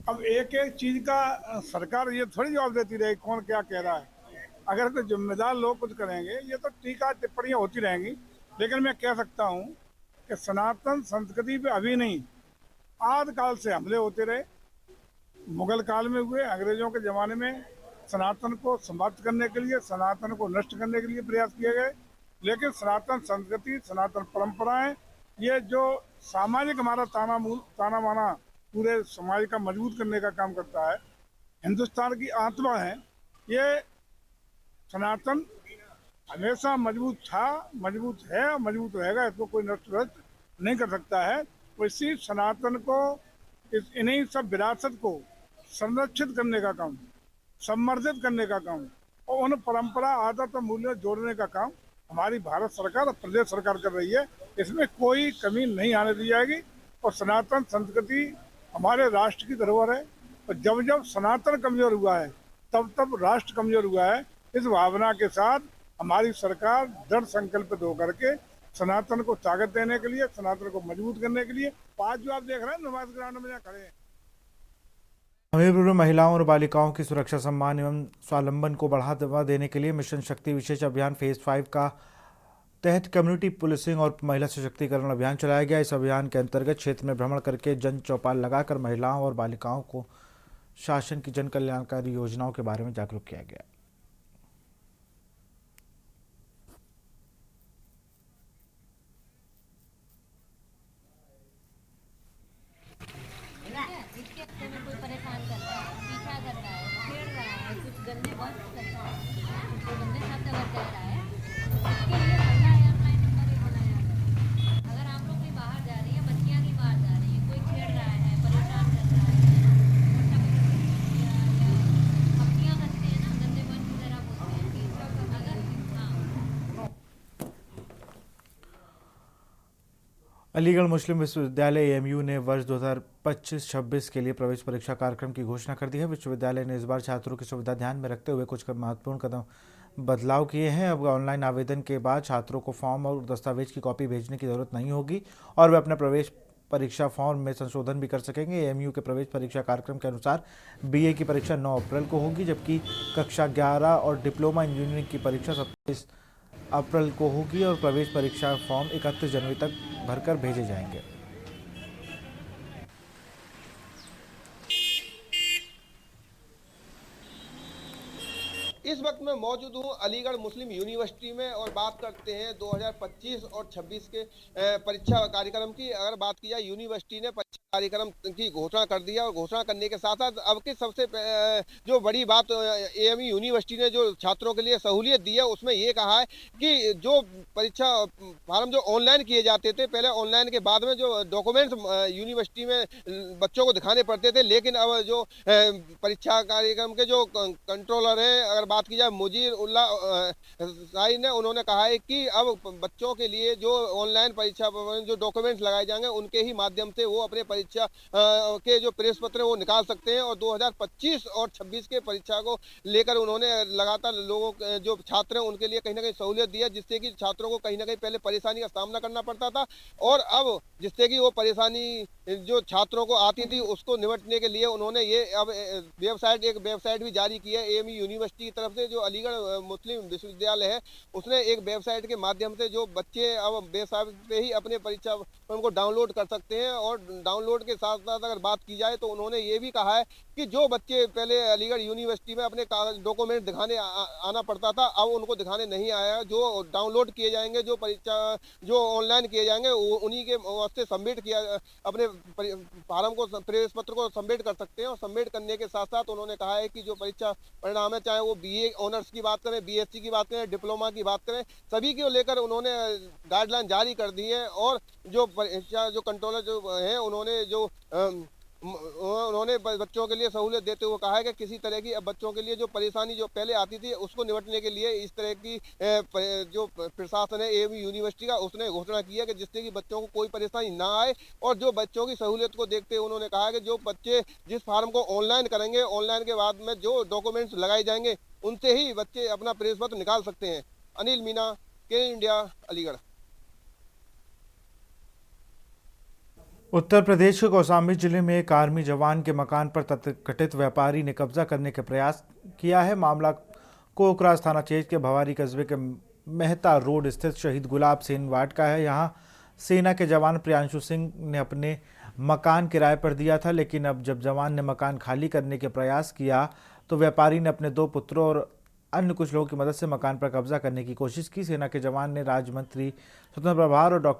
अब एक एक चीज का सरकार ये थोड़ी जवाब देती रहे कौन क्या कह रहा है। अगर कोई जिम्मेदार लोग कुछ करेंगे ये तो टीका टिप्पणियां होती रहेंगी, लेकिन मैं कह सकता हूँ कि सनातन संस्कृति पे अभी नहीं, आदि काल से हमले होते रहे। मुगल काल में हुए, अंग्रेजों के ज़माने में सनातन को समाप्त करने के लिए, सनातन को नष्ट करने के लिए प्रयास किए गए। लेकिन सनातन संस्कृति, सनातन परंपराएं, ये जो सामाजिक हमारा ताना माना पूरे समाज का मजबूत करने का काम करता है, हिंदुस्तान की आत्मा है। ये सनातन हमेशा मजबूत था, मजबूत है, मजबूत रहेगा। इसको कोई नष्ट नहीं कर सकता है। तो इसी सनातन को, इन्हीं सब विरासत को संरक्षित करने का काम, सम्वर्धित करने का काम और उन परंपरा, आदत और मूल्य जोड़ने का काम हमारी भारत सरकार और प्रदेश सरकार कर रही है। इसमें कोई कमी नहीं आने दी जाएगी। और सनातन संस्कृति हमारे राष्ट्र की धरोहर है, और जब जब सनातन कमजोर हुआ है तब तब राष्ट्र कमजोर हुआ है। इस भावना के साथ हमारी सरकार दृढ़ संकल्पित होकर के सनातन को ताकत देने के लिए, सनातन को मजबूत करने के लिए, आज जो आप देख रहे हैं नमाज ग्राउंड में जहाँ खड़े हैं। हमीरपुर में महिलाओं और बालिकाओं की सुरक्षा, सम्मान एवं स्वावलंबन को बढ़ावा देने के लिए मिशन शक्ति विशेष अभियान फेज 5 का तहत कम्युनिटी पुलिसिंग और महिला सशक्तिकरण अभियान चलाया गया। इस अभियान के अंतर्गत क्षेत्र में भ्रमण करके जन चौपाल लगाकर महिलाओं और बालिकाओं को शासन की जन कल्याणकारी योजनाओं के बारे में जागरूक किया गया। अलीगढ़ मुस्लिम विश्वविद्यालय एएमयू ने वर्ष 2025-26 के लिए प्रवेश परीक्षा कार्यक्रम की घोषणा कर दी है। विश्वविद्यालय ने इस बार छात्रों की सुविधा ध्यान में रखते हुए कुछ महत्वपूर्ण कदम बदलाव किए हैं। अब ऑनलाइन आवेदन के बाद छात्रों को फॉर्म और दस्तावेज की कॉपी भेजने की जरूरत नहीं होगी और वे अपने प्रवेश परीक्षा फॉर्म में संशोधन भी कर सकेंगे। एएमयू के प्रवेश परीक्षा कार्यक्रम के अनुसार बीए की परीक्षा 9 अप्रैल को होगी, जबकि कक्षा 11 और डिप्लोमा इंजीनियरिंग की परीक्षा 27 अप्रैल को होगी और प्रवेश परीक्षा फॉर्म 31 जनवरी तक भरकर भेजे जाएंगे। इस वक्त मैं मौजूद हूँ अलीगढ़ मुस्लिम यूनिवर्सिटी में और बात करते हैं 2025 और 26 के परीक्षा कार्यक्रम की। अगर बात की जाए, यूनिवर्सिटी ने परीक्षा कार्यक्रम की घोषणा कर दिया और घोषणा करने के साथ साथ अब की सबसे जो बड़ी बात एएमयू यूनिवर्सिटी ने जो छात्रों के लिए सहूलियत दी है उसमें ये कहा है कि जो परीक्षा फार्म जो ऑनलाइन किए जाते थे, पहले ऑनलाइन के बाद में जो डॉक्यूमेंट्स यूनिवर्सिटी में बच्चों को दिखाने पड़ते थे, लेकिन अब जो परीक्षा कार्यक्रम के जो कंट्रोलर हैं, अगर बात की जाए मुजीर उल्ला साई ने, उन्होंने कहा है कि अब बच्चों के लिए जो ऑनलाइन परीक्षा जो डॉक्यूमेंट्स लगाए जाएंगे उनके ही माध्यम से वो अपने परीक्षा के जो प्रेस पत्र वो निकाल सकते हैं। और 2025 और 26 के परीक्षा को लेकर उन्होंने लगातार लोगों जो छात्र हैं उनके लिए कहीं ना कहीं सहूलियत दी है, जिससे कि छात्रों को कहीं ना कहीं पहले परेशानी का सामना करना पड़ता था और अब जिससे कि वो परेशानी जो छात्रों को आती थी उसको निपटने के लिए उन्होंने ये अब एक वेबसाइट भी जारी की है एएमयू यूनिवर्सिटी की तरफ से। जो अलीगढ़ मुस्लिम विश्वविद्यालय है उसने एक वेबसाइट के माध्यम से जो बच्चे अब वेबसाइट पे ही अपने परीक्षा उनको डाउनलोड कर सकते हैं और डाउनलोड के साथ साथ अगर बात की जाए तो उन्होंने ये भी कहा है कि जो बच्चे पहले अलीगढ़ यूनिवर्सिटी में अपने डॉक्यूमेंट दिखाने आना पड़ता था, अब उनको दिखाने नहीं आया। जो डाउनलोड किए जाएंगे, जो परीक्षा जो ऑनलाइन किए जाएंगे उन्हीं के वास्ते सबमिट किया अपने फार्म को प्रेस पत्र को सबमिट कर सकते हैं। और सबमिट करने के साथ साथ उन्होंने कहा है कि जो परीक्षा परिणाम है, चाहे वो बीए ऑनर्स की बात करें, बीएससी की बात करें, डिप्लोमा की बात करें, सभी को लेकर उन्होंने गाइडलाइन जारी कर दी है। और जो परीक्षा जो कंट्रोलर जो है उन्होंने बच्चों के लिए सहूलियत देते हुए कहा है कि किसी तरह की अब बच्चों के लिए जो परेशानी जो पहले आती थी उसको निपटने के लिए इस तरह की जो प्रशासन है एएमयू यूनिवर्सिटी का उसने घोषणा की है कि जिससे कि बच्चों को कोई परेशानी ना आए। और जो बच्चों की सहूलियत को देखते हुए उन्होंने कहा कि जो बच्चे जिस फार्म को ऑनलाइन करेंगे, ऑनलाइन के बाद में जो डॉक्यूमेंट्स लगाए जाएंगे उनसे ही बच्चे अपना प्रेस पत्र निकाल सकते हैं। अनिल मीना, के इंडिया, अलीगढ़। उत्तर प्रदेश के कौशाम्बी जिले में एक आर्मी जवान के मकान पर तथाकथित व्यापारी ने कब्जा करने का प्रयास किया है। मामला कोकराज थाना क्षेत्र के भवारी कस्बे के मेहता रोड स्थित शहीद गुलाब सेन वार्ड का है। यहां सेना के जवान प्रियांशु सिंह ने अपने मकान किराए पर दिया था, लेकिन अब जब जवान ने मकान खाली करने के प्रयास किया तो व्यापारी ने अपने 2 पुत्रों और अन्य कुछ लोगों की मदद से मकान पर कब्जा करने की कोशिश की। सेना के जवान ने राज्य मंत्री स्वतंत्र प्रभार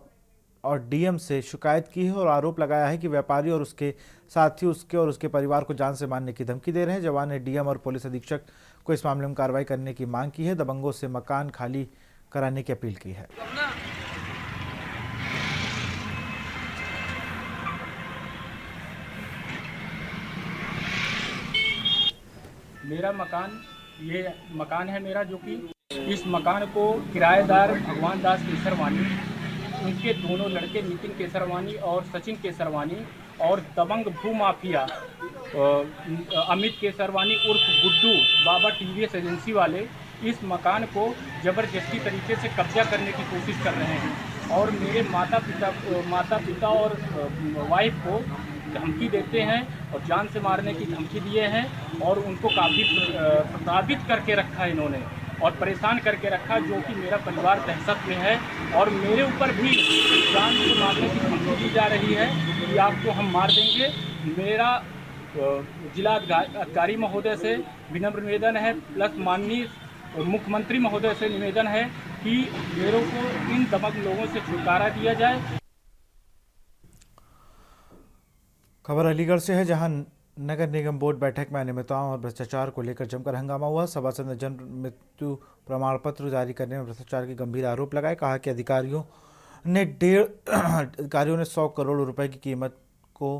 और डीएम से शिकायत की है और आरोप लगाया है कि व्यापारी और उसके साथी उसके और उसके परिवार को जान से मारने की धमकी दे रहे हैं। जवान ने डीएम और पुलिस अधीक्षक को इस मामले में कार्रवाई करने की मांग की है। दबंगों से मकान खाली कराने की अपील की है। मेरा मकान ये मकान है मेरा, जो कि इस मकान को किराएदार भगवान दास केसरवानी, उनके दोनों लड़के नितिन केसरवानी और सचिन केसरवानी और दबंग भू माफिया अमित केसरवानी उर्फ गुड्डू बाबा टीवीएस एजेंसी वाले इस मकान को ज़बरदस्ती तरीके से कब्जा करने की कोशिश कर रहे हैं और मेरे माता पिता और वाइफ को धमकी देते हैं और जान से मारने की धमकी दिए हैं और उनको काफ़ी प्रताड़ित करके रखा है इन्होंने और परेशान करके रखा, जो कि मेरा परिवार दहशत में है और मेरे ऊपर भी जान से मारने की धमकी दी जा रही है कि आपको हम मार देंगे। मेरा जिला अधिकारी महोदय से विनम्र निवेदन है, प्लस माननीय मुख्यमंत्री महोदय से निवेदन है कि मेरे को इन दबंग लोगों से छुटकारा दिया जाए। खबर अलीगढ़ से है, जहां नगर निगम बोर्ड बैठक में अनियमितताओं और भ्रष्टाचार को लेकर जमकर हंगामा हुआ। सभासद ने जन्म मृत्यु प्रमाण पत्र जारी करने में भ्रष्टाचार के गंभीर आरोप लगाए। कहा कि अधिकारियों ने 100 करोड़ रुपए की कीमत को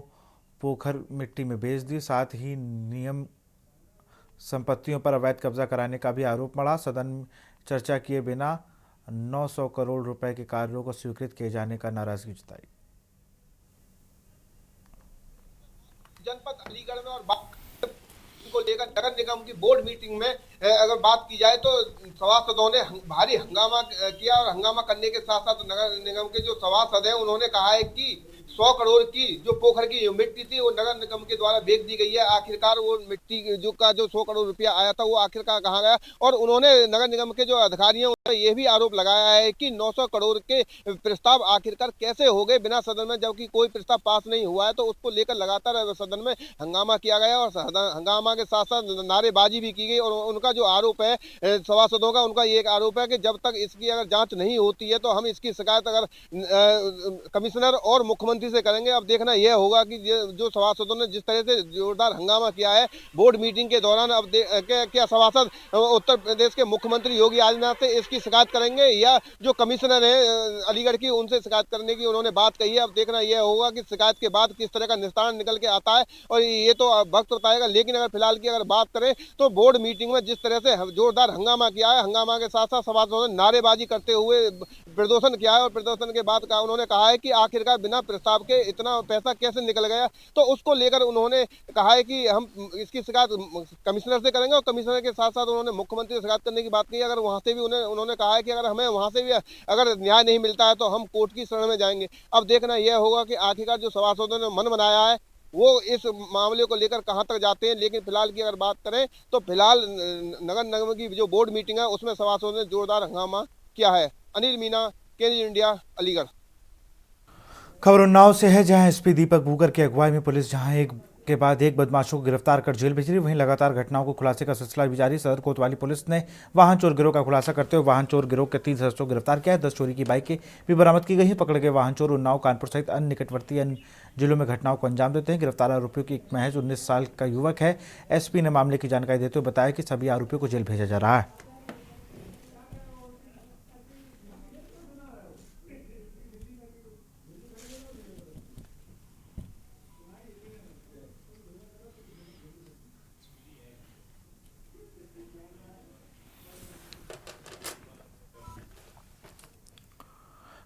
पोखर मिट्टी में बेच दी। साथ ही नियम संपत्तियों पर अवैध कब्जा कराने का भी आरोप मढ़ा। सदन में चर्चा किए बिना 900 करोड़ रुपए के कार्यों को स्वीकृत किए जाने का नाराजगी जताई। जनपद अलीगढ़ में और को लेकर नगर निगम की बोर्ड मीटिंग में अगर बात की जाए तो सभासदों ने भारी हंगामा किया और हंगामा करने के साथ साथ नगर निगम के जो सभासद हैं उन्होंने कहा है कि 100 करोड़ की जो पोखर की मिट्टी थी वो नगर निगम के द्वारा बेच दी गई है। आखिरकार वो मिट्टी जो 100 करोड़ रुपया आया था वो आखिरकार कहाँ गया। और उन्होंने नगर निगम के जो अधिकारी हैं उन्होंने ये भी आरोप लगाया है कि 900 करोड़ के प्रस्ताव आखिरकार कैसे हो गए बिना सदन में, जबकि कोई प्रस्ताव पास नहीं हुआ है। तो उसको लेकर लगातार सदन में हंगामा किया गया और हंगामा के साथ साथ नारेबाजी भी की गई। और उनका जो आरोप है सभासदों का, उनका ये एक आरोप है कि जब तक इसकी अगर जाँच नहीं होती है तो हम इसकी शिकायत अगर कमिश्नर और मुख्यमंत्री से करेंगे। अब देखना यह होगा कि जो सभासदों ने जिस तरह से जोरदार हंगामा किया है बोर्ड मीटिंग के दौरान, अब क्या सभासद उत्तर प्रदेश के मुख्यमंत्री योगी आदित्यनाथ से इसकी शिकायत करेंगे या जो कमिश्नर है अलीगढ़ की उनसे शिकायत करने की उन्होंने बात कही है। अब देखना यह होगा कि शिकायत के बाद किस तरह का निस्तारण निकल के आता है और ये तो वक्त बताएगा। लेकिन अगर फिलहाल की अगर बात करें तो बोर्ड मीटिंग में जिस तरह से जोरदार हंगामा किया है, हंगामा के साथ साथ सभासदों ने नारेबाजी करते हुए प्रदर्शन किया है और प्रदर्शन के बाद उन्होंने कहा है कि आखिरकार बिना प्रस्ताव के इतना पैसा कैसे निकल गया। तो उसको लेकर उन्होंने कहा है कि हम इसकी शिकायत कमिश्नर से करेंगे और कमिश्नर के साथ साथ उन्होंने मुख्यमंत्री से शिकायत करने की बात की। अगर वहां से भी उन्होंने कहा है कि अगर हमें वहां से भी अगर न्याय नहीं मिलता है तो हम कोर्ट की शरण में जाएंगे। अब देखना यह होगा कि आखिरकार जो सभासदों ने मन बनाया है वो इस मामले को लेकर कहां तक जाते हैं। लेकिन फिलहाल की अगर बात करें तो फिलहाल नगर निगम की जो बोर्ड मीटिंग है उसमें सभासदों ने जोरदार हंगामा किया है। अनिल मीना, केंद्रीय इंडिया, अलीगढ़। खबर उन्नाव से है, जहां एसपी दीपक बूकर की अगुवाई में पुलिस जहां एक के बाद एक बदमाशों को गिरफ्तार कर जेल भेज रही, वहीं लगातार घटनाओं को खुलासे का सिलसिला भी जारी। सदर कोतवाली पुलिस ने वाहन चोर गिरोह का खुलासा करते हुए वाहन चोर गिरोह के 3 सदस्यों को गिरफ्तार किया है। 10 चोरी की बाइकें भी बरामद की गई हैं। पकड़े गए वाहन चोर उन्नाव, कानपुर सहित अन्य निकटवर्ती अन्य जिलों में घटनाओं को अंजाम देते हैं। गिरफ्तार आरोपियों की एक महज 19 साल का युवक है। एसपी ने मामले की जानकारी देते हुए बताया कि सभी आरोपियों को जेल भेजा जा रहा है।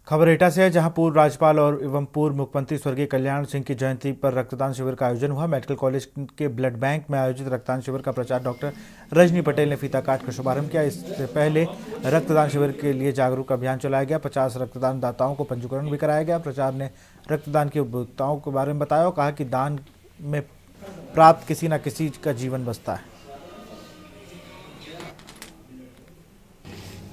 खबर एटा से है, जहां पूर्व राज्यपाल और एवं पूर्व मुख्यमंत्री स्वर्गीय कल्याण सिंह की जयंती पर रक्तदान शिविर का आयोजन हुआ। मेडिकल कॉलेज के ब्लड बैंक में आयोजित रक्तदान शिविर का प्रचार डॉक्टर रजनी पटेल ने फीता काट कर शुभारंभ किया। इससे पहले रक्तदान शिविर के लिए जागरूक अभियान चलाया गया। 50 रक्तदान दाताओं को पंजीकरण भी कराया गया। प्रचार ने रक्तदान की उपयोगिताओं के बारे में बताया और कहा कि दान में प्राप्त किसी न किसी का जीवन बचता है।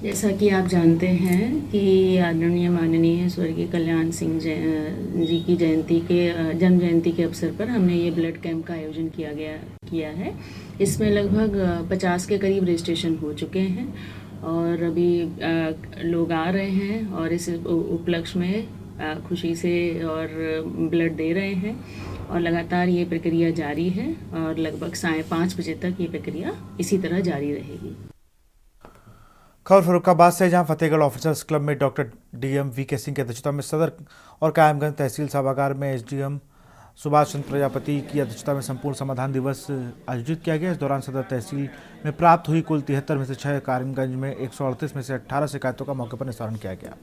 जैसा कि आप जानते हैं कि आदरणीय माननीय स्वर्गीय कल्याण सिंह जी की जन्म जयंती के अवसर पर हमने ये ब्लड कैंप का आयोजन किया है। इसमें लगभग 50 के करीब रजिस्ट्रेशन हो चुके हैं और अभी लोग आ रहे हैं और इस उपलक्ष्य में खुशी से और ब्लड दे रहे हैं और लगातार ये प्रक्रिया जारी है और लगभग 5:30 बजे तक ये प्रक्रिया इसी तरह जारी रहेगी। खबर फर्रुखाबाद से, जहां फतेहगढ़ ऑफिसर्स क्लब में डॉक्टर डीएम वीके सिंह की अध्यक्षता में सदर और कायमगंज तहसील सभागार में एसडीएम सुभाष चंद्र प्रजापति की अध्यक्षता में संपूर्ण समाधान दिवस आयोजित किया गया। इस दौरान सदर तहसील में प्राप्त हुई कुल 73 में से 6, कायमगंज में 138 में से 18 शिकायतों का मौके पर निस्तारण किया गया।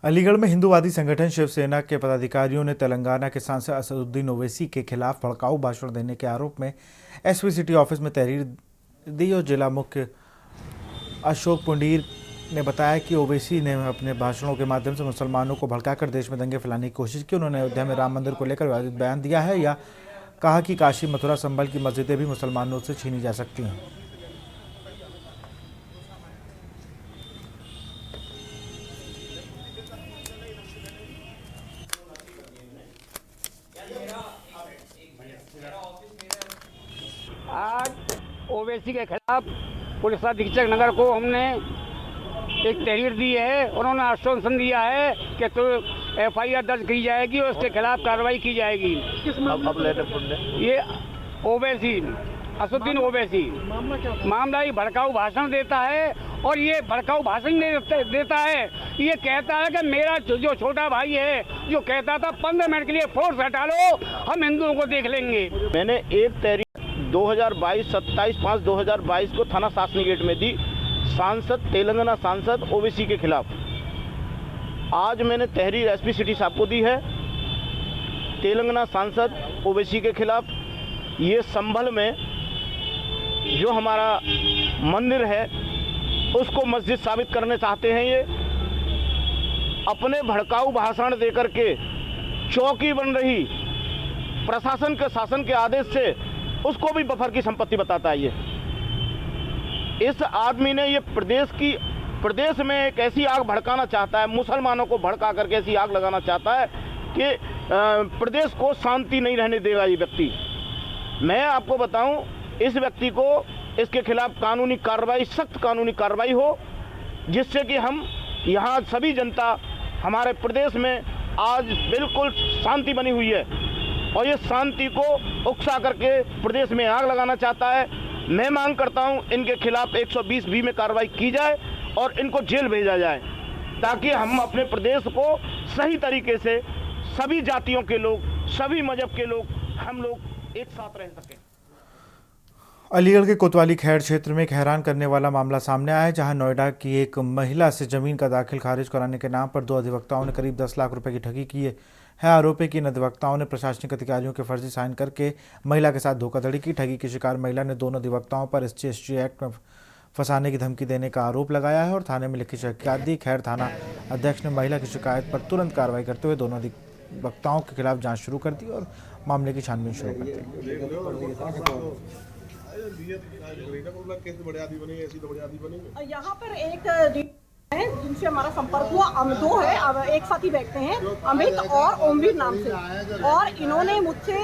अलीगढ़ में हिंदूवादी संगठन शिवसेना के पदाधिकारियों ने तेलंगाना के सांसद असदुद्दीन ओवैसी के खिलाफ भड़काऊ भाषण देने के आरोप में एसपी सिटी ऑफिस में तहरीर दी और जिला मुख्य अशोक पुंडीर ने बताया कि ओवैसी ने अपने भाषणों के माध्यम से मुसलमानों को भड़काकर देश में दंगे फैलाने की कोशिश की। उन्होंने अयोध्या में राम मंदिर को लेकर विवादित बयान दिया है या कहा कि काशी, मथुरा, संभल की मस्जिदें भी मुसलमानों से छीनी जा सकती हैं। आज ओवैसी के खिलाफ पुलिस अधीक्षक नगर को हमने एक तहरीर दी है, उन्होंने आश्वासन दिया है कि तो FIR दर्ज की जाएगी और उसके खिलाफ कार्रवाई की जाएगी। ये ओवैसी, असुद्दीन ओवैसी मामला ही भड़काऊ भाषण देता है, और ये भड़काऊ भाषण देता है। ये कहता है कि मेरा जो छोटा भाई है, जो कहता था 15 मिनट के लिए फोर्स हटा लो, हम हिंदुओं को देख लेंगे। मैंने एक तहरीर 2022 27/5/2022 को थाना शासनी गेट में दी, तेलंगाना सांसद ओवैसी के खिलाफ। आज मैंने तहरीर SP सिटी साहब को दी है, तेलंगाना सांसद ओवैसी के खिलाफ। ये संभल में जो हमारा मंदिर है उसको मस्जिद साबित करने चाहते हैं। ये अपने भड़काऊ भाषण देकर के चौकी बन रही प्रशासन के शासन के आदेश से उसको भी बफर की संपत्ति बताता है। ये इस आदमी ने ये प्रदेश में एक ऐसी आग भड़काना चाहता है, मुसलमानों को भड़का करके ऐसी आग लगाना चाहता है कि प्रदेश को शांति नहीं रहने देगा ये व्यक्ति। मैं आपको बताऊं, इस व्यक्ति को इसके खिलाफ कानूनी कार्रवाई, सख्त कानूनी कार्रवाई हो, जिससे कि हम यहाँ सभी जनता, हमारे प्रदेश में आज बिल्कुल शांति बनी हुई है और ये शांति को उकसा करके प्रदेश में आग लगाना चाहता है। मैं मांग करता हूँ इनके खिलाफ 120B में कार्रवाई की जाए और इनको जेल भेजा जाए, ताकि हम अपने प्रदेश को सही तरीके से सभी जातियों के लोग, सभी मजहब के लोग, हम लोग एक साथ रह सकें। अलीगढ़ के कोतवाली खैर क्षेत्र में एक हैरान करने वाला मामला सामने आया है, जहां नोएडा की एक महिला से जमीन का दाखिल खारिज कराने के नाम पर 2 अधिवक्ताओं ने करीब 10 लाख रुपए की ठगी की है। आरोप है कि इन अधिवक्ताओं ने प्रशासनिक अधिकारियों के फर्जी साइन करके महिला के साथ धोखाधड़ी की। ठगी की शिकार महिला ने दोनों अधिवक्ताओं पर SC/ST एक्ट में फंसाने की धमकी देने का आरोप लगाया है और थाने में लिखी शिकायत दी। खैर थाना अध्यक्ष ने महिला की शिकायत पर तुरंत कार्रवाई करते हुए दोनों अधिवक्ताओं के खिलाफ जाँच शुरू कर दी और मामले की छानबीन शुरू कर दी। यहाँ पर एक है जिनसे हमारा संपर्क हुआ, हम 2 है, अब एक साथ ही बैठते हैं, अमित और ओमवीर नाम से, और इन्होंने मुझसे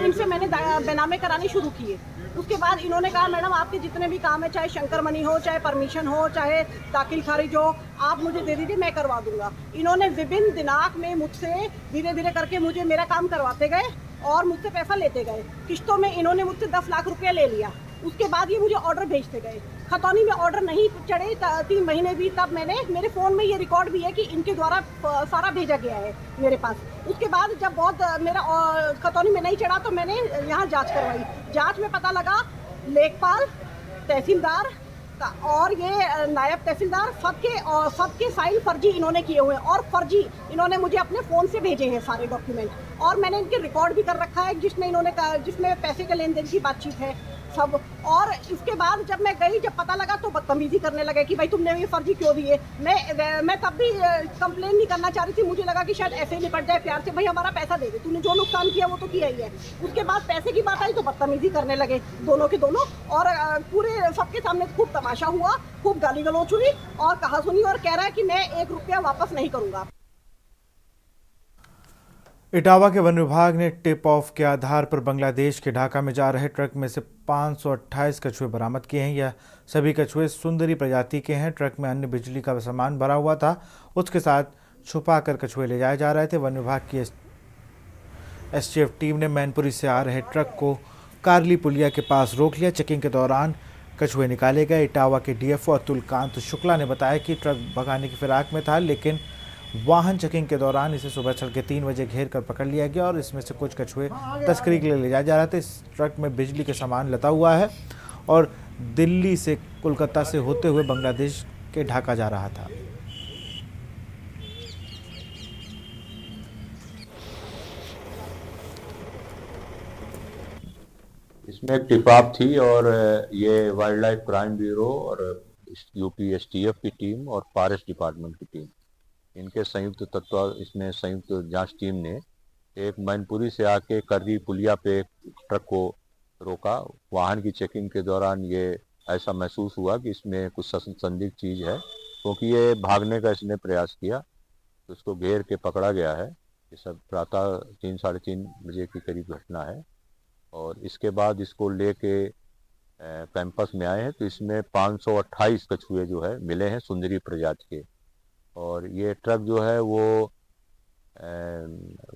इनसे मैंने बेनामे करानी शुरू किए। उसके बाद इन्होंने कहा मैडम आपके जितने भी काम है, चाहे शंकर मनी हो, चाहे परमिशन हो, चाहे दाखिल खारिज हो, आप मुझे दे दीजिए, मैं करवा दूंगा। इन्होंने विभिन्न दिनांक में मुझसे धीरे धीरे करके मुझे मेरा काम करवाते गए और मुझसे पैसा लेते गए। किस्तों में इन्होंने मुझसे 10 लाख रुपया ले लिया। उसके बाद ये मुझे ऑर्डर भेजते गए। खतौनी में ऑर्डर नहीं चढ़े 3 महीने भी, तब मेरे फ़ोन में ये रिकॉर्ड भी है कि इनके द्वारा सारा भेजा गया है मेरे पास। उसके बाद जब बहुत मेरा खतौनी में नहीं चढ़ा तो मैंने यहाँ जांच करवाई। जांच में पता लगा लेखपाल, तहसीलदार और ये नायब तहसीलदार सबके साइन फर्जी इन्होंने किए हुए हैं, और फर्जी इन्होंने मुझे अपने फ़ोन से भेजे हैं सारे डॉक्यूमेंट, और मैंने इनके रिकॉर्ड भी कर रखा है जिसमें पैसे के लेन देन की बातचीत है सब। और इसके बाद जब मैं गई, जब पता लगा तो बदतमीजी करने लगे कि भाई तुमने ये फर्जी क्यों दिए। मैं तब भी कंप्लेन नहीं करना चाह रही थी, मुझे लगा कि शायद ऐसे ही निपट जाए प्यार से, भाई हमारा पैसा दे दे, तूने जो नुकसान किया वो तो किया ही है। उसके बाद पैसे की बात आई तो बदतमीजी करने लगे दोनों के दोनों, और पूरे सबके सामने खूब तमाशा हुआ, खूब गाली गलौच हुई और कहा सुनी, और कह रहा है कि मैं 1 रुपया वापस नहीं करूँगा। इटावा के वन विभाग ने टिप ऑफ के आधार पर बांग्लादेश के ढाका में जा रहे ट्रक में से 528 कछुए बरामद किए हैं। यह सभी कछुए सुंदरी प्रजाति के हैं। ट्रक में अन्य बिजली का सामान भरा हुआ था, उसके साथ छुपाकर कछुए ले जाए जा रहे थे। वन विभाग की STF टीम ने मैनपुरी से आ रहे ट्रक को कारली पुलिया के पास रोक लिया। चेकिंग के दौरान कछुए निकाले गए। इटावा के DFO अतुलकांत शुक्ला ने बताया कि ट्रक भगाने की फिराक में था, लेकिन वाहन चेकिंग के दौरान इसे सुबह तड़के 3 बजे घेर कर पकड़ लिया गया और इसमें से कुछ कछुए तस्करी के लिए ले जाए जा रहे थे। इस ट्रक में बिजली के सामान लदा हुआ है और दिल्ली से कोलकाता से होते हुए बांग्लादेश के ढाका जा रहा था। इसमें एक टिप ऑफ थी और ये वाइल्ड लाइफ क्राइम ब्यूरो और UP STF की टीम और फॉरेस्ट डिपार्टमेंट की टीम, इनके इसमें संयुक्त जांच टीम ने एक मैनपुरी से आके कररी पुलिया पे ट्रक को रोका। वाहन की चेकिंग के दौरान ये ऐसा महसूस हुआ कि इसमें कुछ संदिग्ध चीज़ है, क्योंकि ये भागने का इसने प्रयास किया, तो इसको घेर के पकड़ा गया है। ये सब प्रातः 3 साढ़े 3 बजे के करीब घटना है और इसके बाद इसको लेके कैंपस में आए हैं, तो इसमें 528 कछुए जो है मिले हैं सुंदरी प्रजाति के। और ये ट्रक जो है वो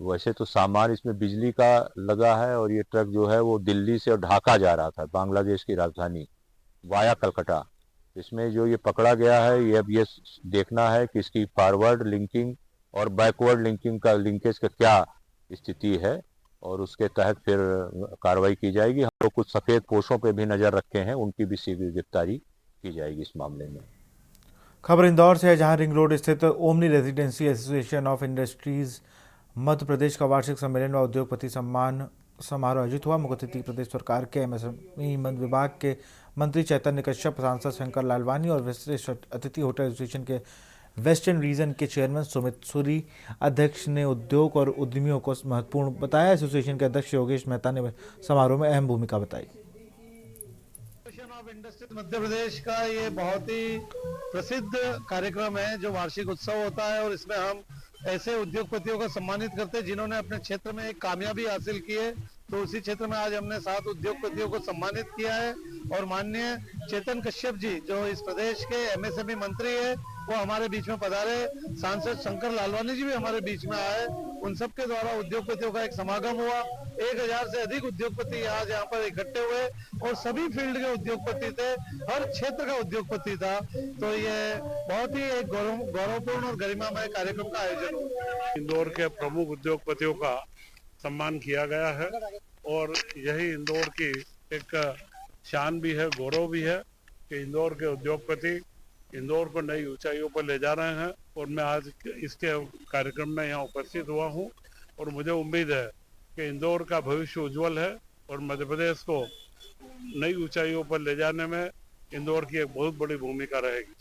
वैसे तो सामान इसमें बिजली का लगा है, और ये ट्रक जो है वो दिल्ली से और ढाका जा रहा था, बांग्लादेश की राजधानी, वाया कलकत्ता। इसमें जो ये पकड़ा गया है, ये अब ये देखना है कि इसकी फॉरवर्ड लिंकिंग और बैकवर्ड लिंकिंग का लिंकेज का क्या स्थिति है, और उसके तहत फिर कार्रवाई की जाएगी। हम लोग कुछ सफ़ेद पोशों पे भी नज़र रखे हैं, उनकी भी शीघ्र गिरफ्तारी की जाएगी इस मामले में। खबर इंदौर से है, जहां रिंग रोड स्थित omni residency association of industries Madhya Pradesh का वार्षिक सम्मेलन व उद्योगपति सम्मान समारोह आयोजित हुआ। मुख्य अतिथि प्रदेश सरकार के एमएसएमई विभाग के मंत्री चैतन्य कश्यप, सांसद शंकर लालवानी और विशिष्ट अतिथि होटल एसोसिएशन के वेस्टर्न रीजन के चेयरमैन सुमित सूरी अध्यक्ष ने उद्योग और उद्यमियों को महत्वपूर्ण बताया। एसोसिएशन के अध्यक्ष योगेश मेहता ने समारोह में अहम भूमिका बताई। मध्य प्रदेश का ये बहुत ही प्रसिद्ध कार्यक्रम है जो वार्षिक उत्सव होता है, और इसमें हम ऐसे उद्योगपतियों को सम्मानित करते हैं जिन्होंने अपने क्षेत्र में एक कामयाबी हासिल की है। तो उसी क्षेत्र में आज हमने 7 उद्योगपतियों को सम्मानित किया है, और माननीय चेतन कश्यप जी जो इस प्रदेश के एमएसएमई मंत्री है वो हमारे बीच में पधारे। सांसद शंकर लालवानी जी भी हमारे बीच में आए। उन सब के द्वारा उद्योगपतियों का एक समागम हुआ। 1000 से अधिक उद्योगपति आज यहाँ पर इकट्ठे हुए, और सभी फील्ड के उद्योगपति थे, हर क्षेत्र का उद्योगपति था। तो ये बहुत ही एक गौरवपूर्ण और गरिमामय कार्यक्रम का आयोजन हुआ। इंदौर के प्रमुख उद्योगपतियों का सम्मान किया गया है, और यही इंदौर की एक शान भी है, गौरव भी है कि इंदौर के उद्योगपति इंदौर को नई ऊंचाइयों पर ले जा रहे हैं। और मैं आज इसके कार्यक्रम में यहाँ उपस्थित हुआ हूँ, और मुझे उम्मीद है कि इंदौर का भविष्य उज्जवल है, और मध्य प्रदेश को नई ऊंचाइयों पर ले जाने में इंदौर की एक बहुत बड़ी भूमिका रहेगी।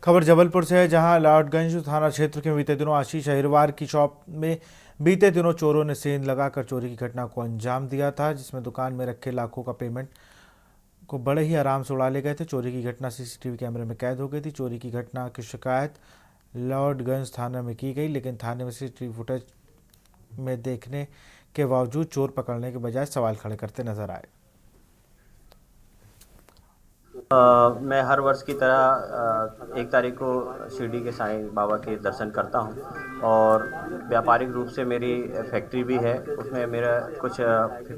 खबर जबलपुर से है, जहां लाडगंज थाना क्षेत्र के बीते दिनों आशीष अहिरवार की शॉप में बीते दिनों चोरों ने सेंध लगाकर चोरी की घटना को अंजाम दिया था, जिसमें दुकान में रखे लाखों का पेमेंट को बड़े ही आराम से उड़ा ले गए थे। चोरी की घटना सीसीटीवी कैमरे में कैद हो गई थी। चोरी की घटना की शिकायत लाडगंज थाना में की गई, लेकिन थाने में सीसीटीवी फुटेज में देखने के बावजूद चोर पकड़ने के बजाय सवाल खड़े करते नजर आए। मैं हर वर्ष की तरह 1 तारीख को शिरडी के साईं बाबा के दर्शन करता हूं, और व्यापारिक रूप से मेरी फैक्ट्री भी है। उसमें मेरा कुछ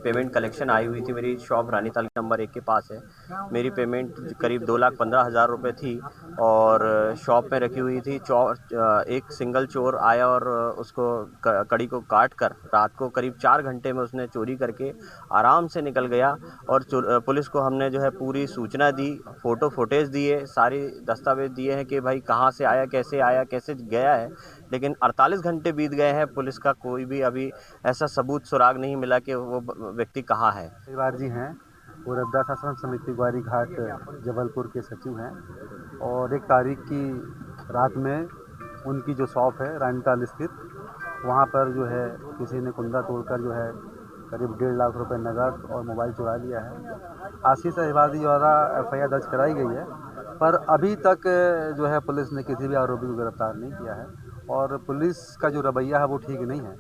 पेमेंट कलेक्शन आई हुई थी। मेरी शॉप रानीताल नंबर 1 के पास है। मेरी पेमेंट करीब 2,15,000 रुपये थी, और शॉप में रखी हुई थी। एक सिंगल चोर आया और उसको कड़ी को काट कर रात को करीब 4 घंटे में उसने चोरी करके आराम से निकल गया। और पुलिस को हमने जो है पूरी सूचना दी, फोटो फुटेज दिए, सारी दस्तावेज दिए हैं कि भाई कहाँ से आया, कैसे गया है। लेकिन 48 घंटे बीत गए हैं, पुलिस का कोई भी अभी ऐसा सबूत सुराग नहीं मिला कि वो व्यक्ति कहाँ है। परिवार जी हैं, वो रविदास आश्रम समिति ग्वारी घाट जबलपुर के सचिव हैं, और 1 तारीख की रात में उनकी जो शॉप है रानीताल स्थित, वहाँ पर जो है किसी ने कुंदा तोड़कर जो है करीब 1.5 लाख रुपए नकद और मोबाइल चुरा लिया है। आशीष अहिरवार द्वारा FIR दर्ज कराई गई है, पर अभी तक जो है पुलिस ने किसी भी आरोपी को गिरफ्तार नहीं किया है, और पुलिस का जो रवैया है वो ठीक नहीं है।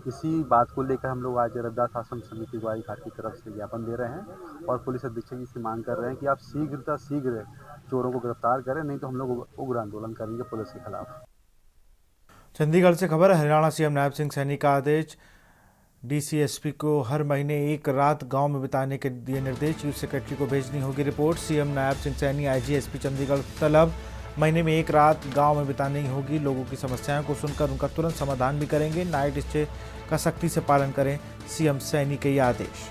इसी बात को लेकर हम लोग आज रविदास आश्रम समिति ग्वारी घाट की तरफ से ज्ञापन दे रहे हैं, और पुलिस अधीक्षक जी से मांग कर रहे हैं कि आप शीघ्र चोरों को गिरफ्तार करें, नहीं तो हम लोग उग्र आंदोलन करेंगे पुलिस के खिलाफ। चंडीगढ़ से खबर है, हरियाणा सीएम नायब सिंह सैनी का आदेश। DCSP को हर महीने 1 रात गांव में बिताने के दिए निर्देश। चीफ सेक्रेटरी को भेजनी होगी report. CM Nayab Singh Saini IGSP Chandigarh तलब। महीने में 1 रात गांव में बितानी होगी। लोगों की समस्याओं को सुनकर उनका तुरंत समाधान भी करेंगे। नाइट स्टे का सख्ती से पालन करें, सीएम सैनी के ये आदेश।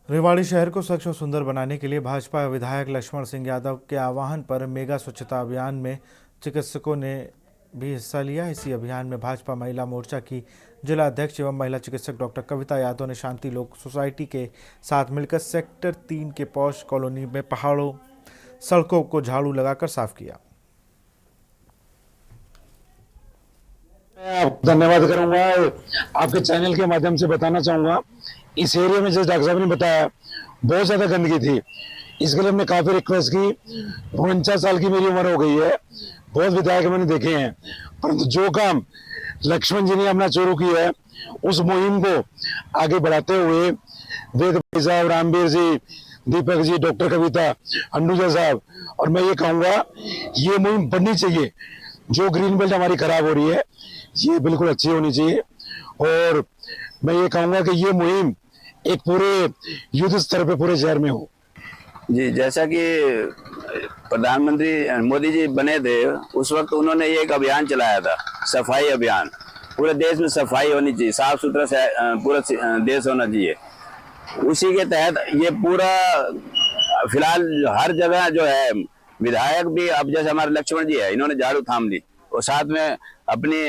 रेवाड़ी शहर को स्वच्छ और सुंदर बनाने के लिए भाजपा विधायक लक्ष्मण सिंह यादव के आह्वान पर मेगा स्वच्छता अभियान में चिकित्सकों ने भी हिस्सा लिया। इसी अभियान में भाजपा महिला मोर्चा की जिला अध्यक्ष एवं महिला चिकित्सक डॉक्टर कविता यादव ने शांति लोक सोसाइटी के साथ मिलकर सेक्टर 3 के पॉश कॉलोनी में पहाड़ों सड़कों को झाड़ू लगाकर साफ किया। मैं आपको धन्यवाद करूंगा। आपके चैनल के माध्यम से बताना चाहूंगा, इस एरिया में जैसे डॉक्टर साहब ने बताया बहुत ज्यादा गंदगी थी। इसके लिए हमने काफी रिक्वेस्ट की। 49 साल की मेरी उम्र हो गई है, बहुत विधायक मैंने देखे हैं, परंतु जो काम लक्ष्मण जी ने अपना शुरू किया है उस मुहिम को आगे बढ़ाते हुए वेद भाई साहब, रामवीर जी, दीपक जी, डॉक्टर कविता, अंडूजा साहब, और मैं ये कहूंगा ये मुहिम बढ़नी चाहिए। जो ग्रीन बेल्ट हमारी खराब हो रही है ये बिल्कुल अच्छी होनी चाहिए। और मैं ये कहूंगा कि ये मुहिम एक पूरे युद्ध स्तर पे पूरे शहर में हो। जी, जैसा कि प्रधानमंत्री मोदी जी बने थे उस वक्त उन्होंने ये एक अभियान चलाया था, सफाई अभियान। पूरे देश में सफाई होनी चाहिए, साफ सुथरा पूरा देश होना चाहिए। उसी के तहत ये पूरा फिलहाल हर जगह जो है विधायक भी, अब जैसे हमारे लक्ष्मण जी है, इन्होंने झाड़ू थाम ली और साथ में अपनी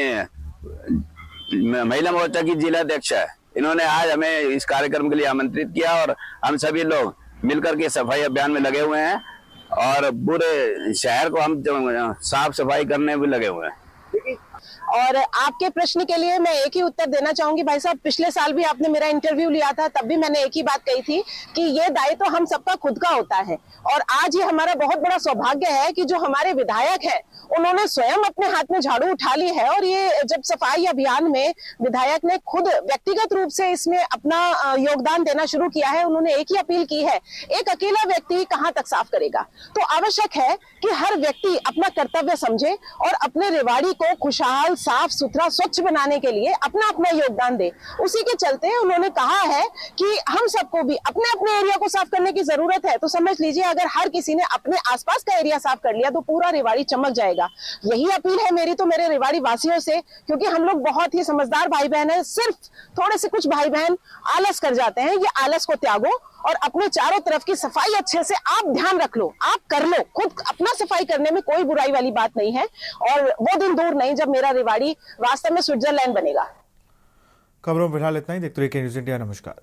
महिला मोर्चा की जिला अध्यक्ष है, इन्होंने आज हमें इस कार्यक्रम के लिए आमंत्रित किया और हम सभी लोग मिलकर के सफाई अभियान में लगे हुए हैं और पूरे शहर को हम साफ सफाई करने में लगे हुए हैं। और आपके प्रश्न के लिए मैं एक ही उत्तर देना चाहूंगी भाई साहब, पिछले साल भी आपने मेरा इंटरव्यू लिया था, तब भी मैंने एक ही बात कही थी कि ये दायित्व तो हम सबका खुद का होता है। और आज ये हमारा बहुत बड़ा सौभाग्य है कि जो हमारे विधायक हैं उन्होंने स्वयं अपने हाथ में झाड़ू उठा ली है। और ये जब सफाई अभियान में विधायक ने खुद व्यक्तिगत रूप से इसमें अपना योगदान देना शुरू किया है, उन्होंने एक ही अपील की है, एक अकेला व्यक्ति कहाँ तक साफ करेगा। तो आवश्यक है कि हर व्यक्ति अपना कर्तव्य समझे और अपने रेवाड़ी को खुशहाल, साफ सुथरा, स्वच्छ बनाने के लिए अपना अपना योगदान दे। उसी के चलते उन्होंने कहा है कि हम सबको भी अपने अपने एरिया को साफ करने की जरूरत है। तो समझ लीजिए अगर हर किसी ने अपने आसपास का एरिया साफ कर लिया तो पूरा रेवाड़ी चमक जाएगा। यही अपील है मेरी तो मेरे रेवाड़ी वासियों से, क्योंकि हम लोग बहुत ही समझदार भाई बहन हैं। सिर्फ थोड़े से कुछ भाई बहन आलस कर जाते हैं, ये आलस को त्यागो और अपने चारों तरफ की सफाई अच्छे से आप ध्यान रख लो, आप कर लो। खुद अपना सफाई करने में कोई बुराई वाली बात नहीं है और वो दिन दूर नहीं जब मेरा रेवाड़ी वास्तव में स्विट्जरलैंड बनेगा। खबरों में फिलहाल इतना ही। देखते रहिए न्यूज़ इंडिया। नमस्कार।